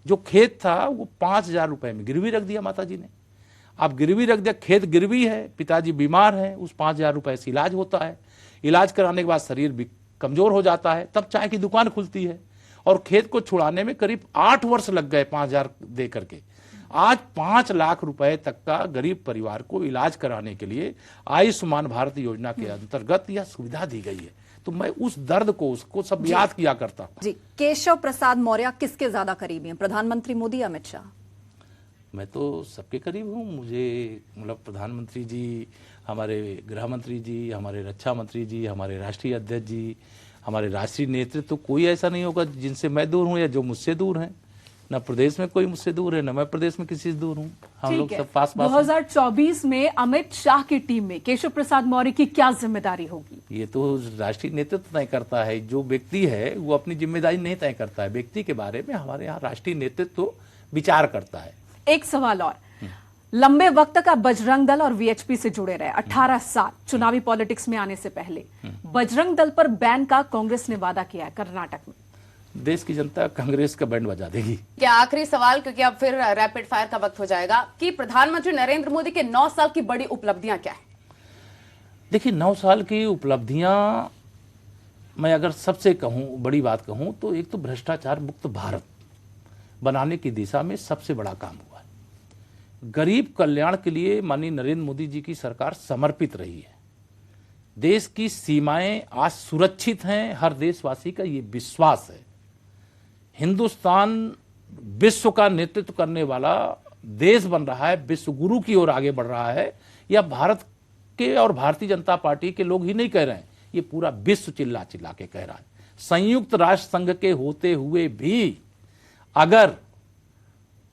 [SPEAKER 2] जो खेत था वो 5,000 रुपए में गिरवी रख दिया माताजी ने। आप गिरवी रख दिया, खेत गिरवी है, पिताजी बीमार है, उस 5,000 रुपए से इलाज होता है। इलाज कराने के बाद शरीर भी कमजोर हो जाता है, तब चाय की दुकान खुलती है। और खेत को छुड़ाने में करीब 8 वर्ष लग गए 5,000 दे करके। आज 5 लाख रुपए तक का गरीब परिवार को इलाज कराने के लिए आयुष्मान भारत योजना के अंतर्गत यह सुविधा दी गई है। तो मैं उस दर्द को, उसको सब याद किया करता हूं।
[SPEAKER 1] जी, केशव प्रसाद मौर्य किसके ज्यादा करीबी हैं, प्रधानमंत्री मोदी, अमित शाह?
[SPEAKER 2] मैं तो सबके करीब हूँ। मुझे मतलब प्रधानमंत्री जी, हमारे गृह मंत्री जी, हमारे रक्षा मंत्री जी, हमारे राष्ट्रीय अध्यक्ष जी, हमारे राष्ट्रीय नेतृत्व, तो कोई ऐसा नहीं होगा जिनसे मैं दूर हूँ या जो मुझसे दूर हैं। न प्रदेश में कोई मुझसे दूर है, न मैं प्रदेश में किसी से दूर हूँ। हम लोग सब पास पास।
[SPEAKER 3] 2024 में अमित शाह की टीम में केशव प्रसाद मौर्य की क्या जिम्मेदारी होगी?
[SPEAKER 2] ये तो राष्ट्रीय नेतृत्व तय करता है। जो व्यक्ति है वो अपनी जिम्मेदारी नहीं तय करता है। व्यक्ति के बारे में हमारे यहाँ राष्ट्रीय नेतृत्व विचार करता है।
[SPEAKER 3] एक सवाल और, लंबे वक्त तक आप बजरंग दल और वीएचपी से जुड़े रहे, 18 साल चुनावी पॉलिटिक्स में आने से पहले। बजरंग दल पर बैन का कांग्रेस ने वादा किया है कर्नाटक में।
[SPEAKER 2] देश की जनता कांग्रेस का बैंड बजा देगी।
[SPEAKER 4] क्या आखिरी सवाल, क्योंकि अब फिर रैपिड फायर का वक्त हो जाएगा, कि प्रधानमंत्री नरेंद्र मोदी के 9 साल की बड़ी उपलब्धियां क्या है?
[SPEAKER 2] देखिए, 9 साल की उपलब्धियां मैं अगर सबसे कहूं, बड़ी बात कहूं, तो एक तो भ्रष्टाचार मुक्त भारत बनाने की दिशा में सबसे बड़ा काम हुआ है। गरीब कल्याण के लिए माननीय नरेंद्र मोदी जी की सरकार समर्पित रही है। देश की सीमाएं आज सुरक्षित हैं, हर देशवासी का ये विश्वास है। हिंदुस्तान विश्व का नेतृत्व करने वाला देश बन रहा है, विश्व गुरु की ओर आगे बढ़ रहा है। यह भारत के और भारतीय जनता पार्टी के लोग ही नहीं कह रहे हैं, ये पूरा विश्व चिल्ला चिल्ला के कह रहा है। संयुक्त राष्ट्र संघ के होते हुए भी अगर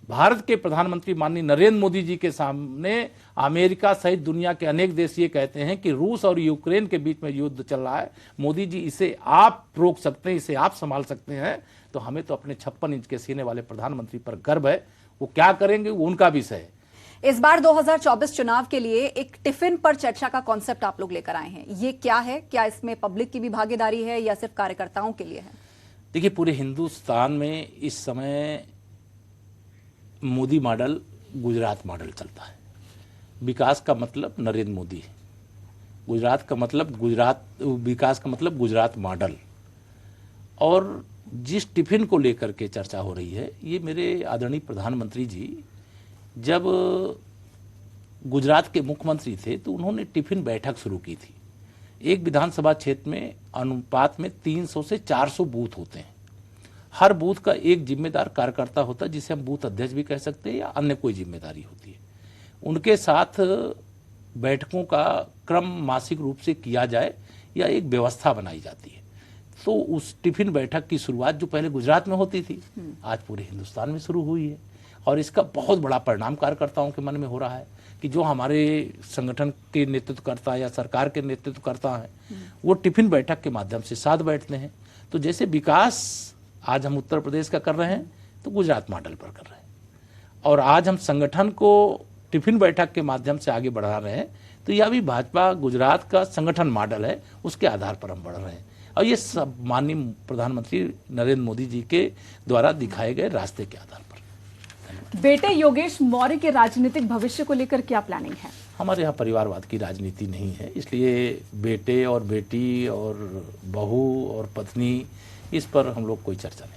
[SPEAKER 2] भारत के प्रधानमंत्री माननीय नरेंद्र मोदी जी के सामने अमेरिका सहित दुनिया के अनेक देश ये कहते हैं कि रूस और यूक्रेन के बीच में युद्ध चल रहा है, मोदी जी इसे आप रोक सकते हैं, इसे आप संभाल सकते हैं। तो हमें तो अपने 56 इंच के सीने वाले प्रधानमंत्री पर गर्व है। वो क्या करेंगे वो उनका विषय है।
[SPEAKER 1] इस बार 2024 चुनाव के लिए एक टिफिन पर चर्चा का कॉन्सेप्ट आप लोग लेकर आए हैं, ये क्या है? क्या इसमें पब्लिक की भी भागीदारी है या सिर्फ कार्यकर्ताओं के लिए है?
[SPEAKER 2] देखिए, पूरे हिंदुस्तान में इस समय मोदी मॉडल, गुजरात मॉडल चलता है। विकास का मतलब नरेंद्र मोदी है, गुजरात का मतलब गुजरात, विकास का मतलब गुजरात मॉडल। और जिस टिफिन को लेकर के चर्चा हो रही है, ये मेरे आदरणीय प्रधानमंत्री जी जब गुजरात के मुख्यमंत्री थे तो उन्होंने टिफिन बैठक शुरू की थी। एक विधानसभा क्षेत्र में अनुपात में 300 से 400 बूथ होते हैं। हर बूथ का एक जिम्मेदार कार्यकर्ता होता है, जिसे हम बूथ अध्यक्ष भी कह सकते हैं या अन्य कोई जिम्मेदारी होती है। उनके साथ बैठकों का क्रम मासिक रूप से किया जाए या एक व्यवस्था बनाई जाती है। तो उस टिफिन बैठक की शुरुआत जो पहले गुजरात में होती थी, आज पूरे हिंदुस्तान में शुरू हुई है। और इसका बहुत बड़ा परिणाम कार्यकर्ताओं के मन में हो रहा है कि जो हमारे संगठन के नेतृत्व करता है या सरकार के नेतृत्व करता है, वो टिफिन बैठक के माध्यम से साथ बैठते हैं। तो जैसे विकास आज हम उत्तर प्रदेश का कर रहे हैं तो गुजरात मॉडल पर कर रहे हैं, और आज हम संगठन को टिफिन बैठक के माध्यम से आगे बढ़ा रहे हैं, तो यह भी भाजपा गुजरात का संगठन मॉडल है, उसके आधार पर हम बढ़ रहे हैं। और ये सब माननीय प्रधानमंत्री नरेंद्र मोदी जी के द्वारा दिखाए गए रास्ते के आधार पर।
[SPEAKER 3] बेटे योगेश मौर्य के राजनीतिक भविष्य को लेकर क्या प्लानिंग है?
[SPEAKER 2] हमारे यहाँ परिवारवाद की राजनीति नहीं है, इसलिए बेटे और बेटी और बहू और पत्नी, इस पर हम लोग कोई चर्चा नहीं।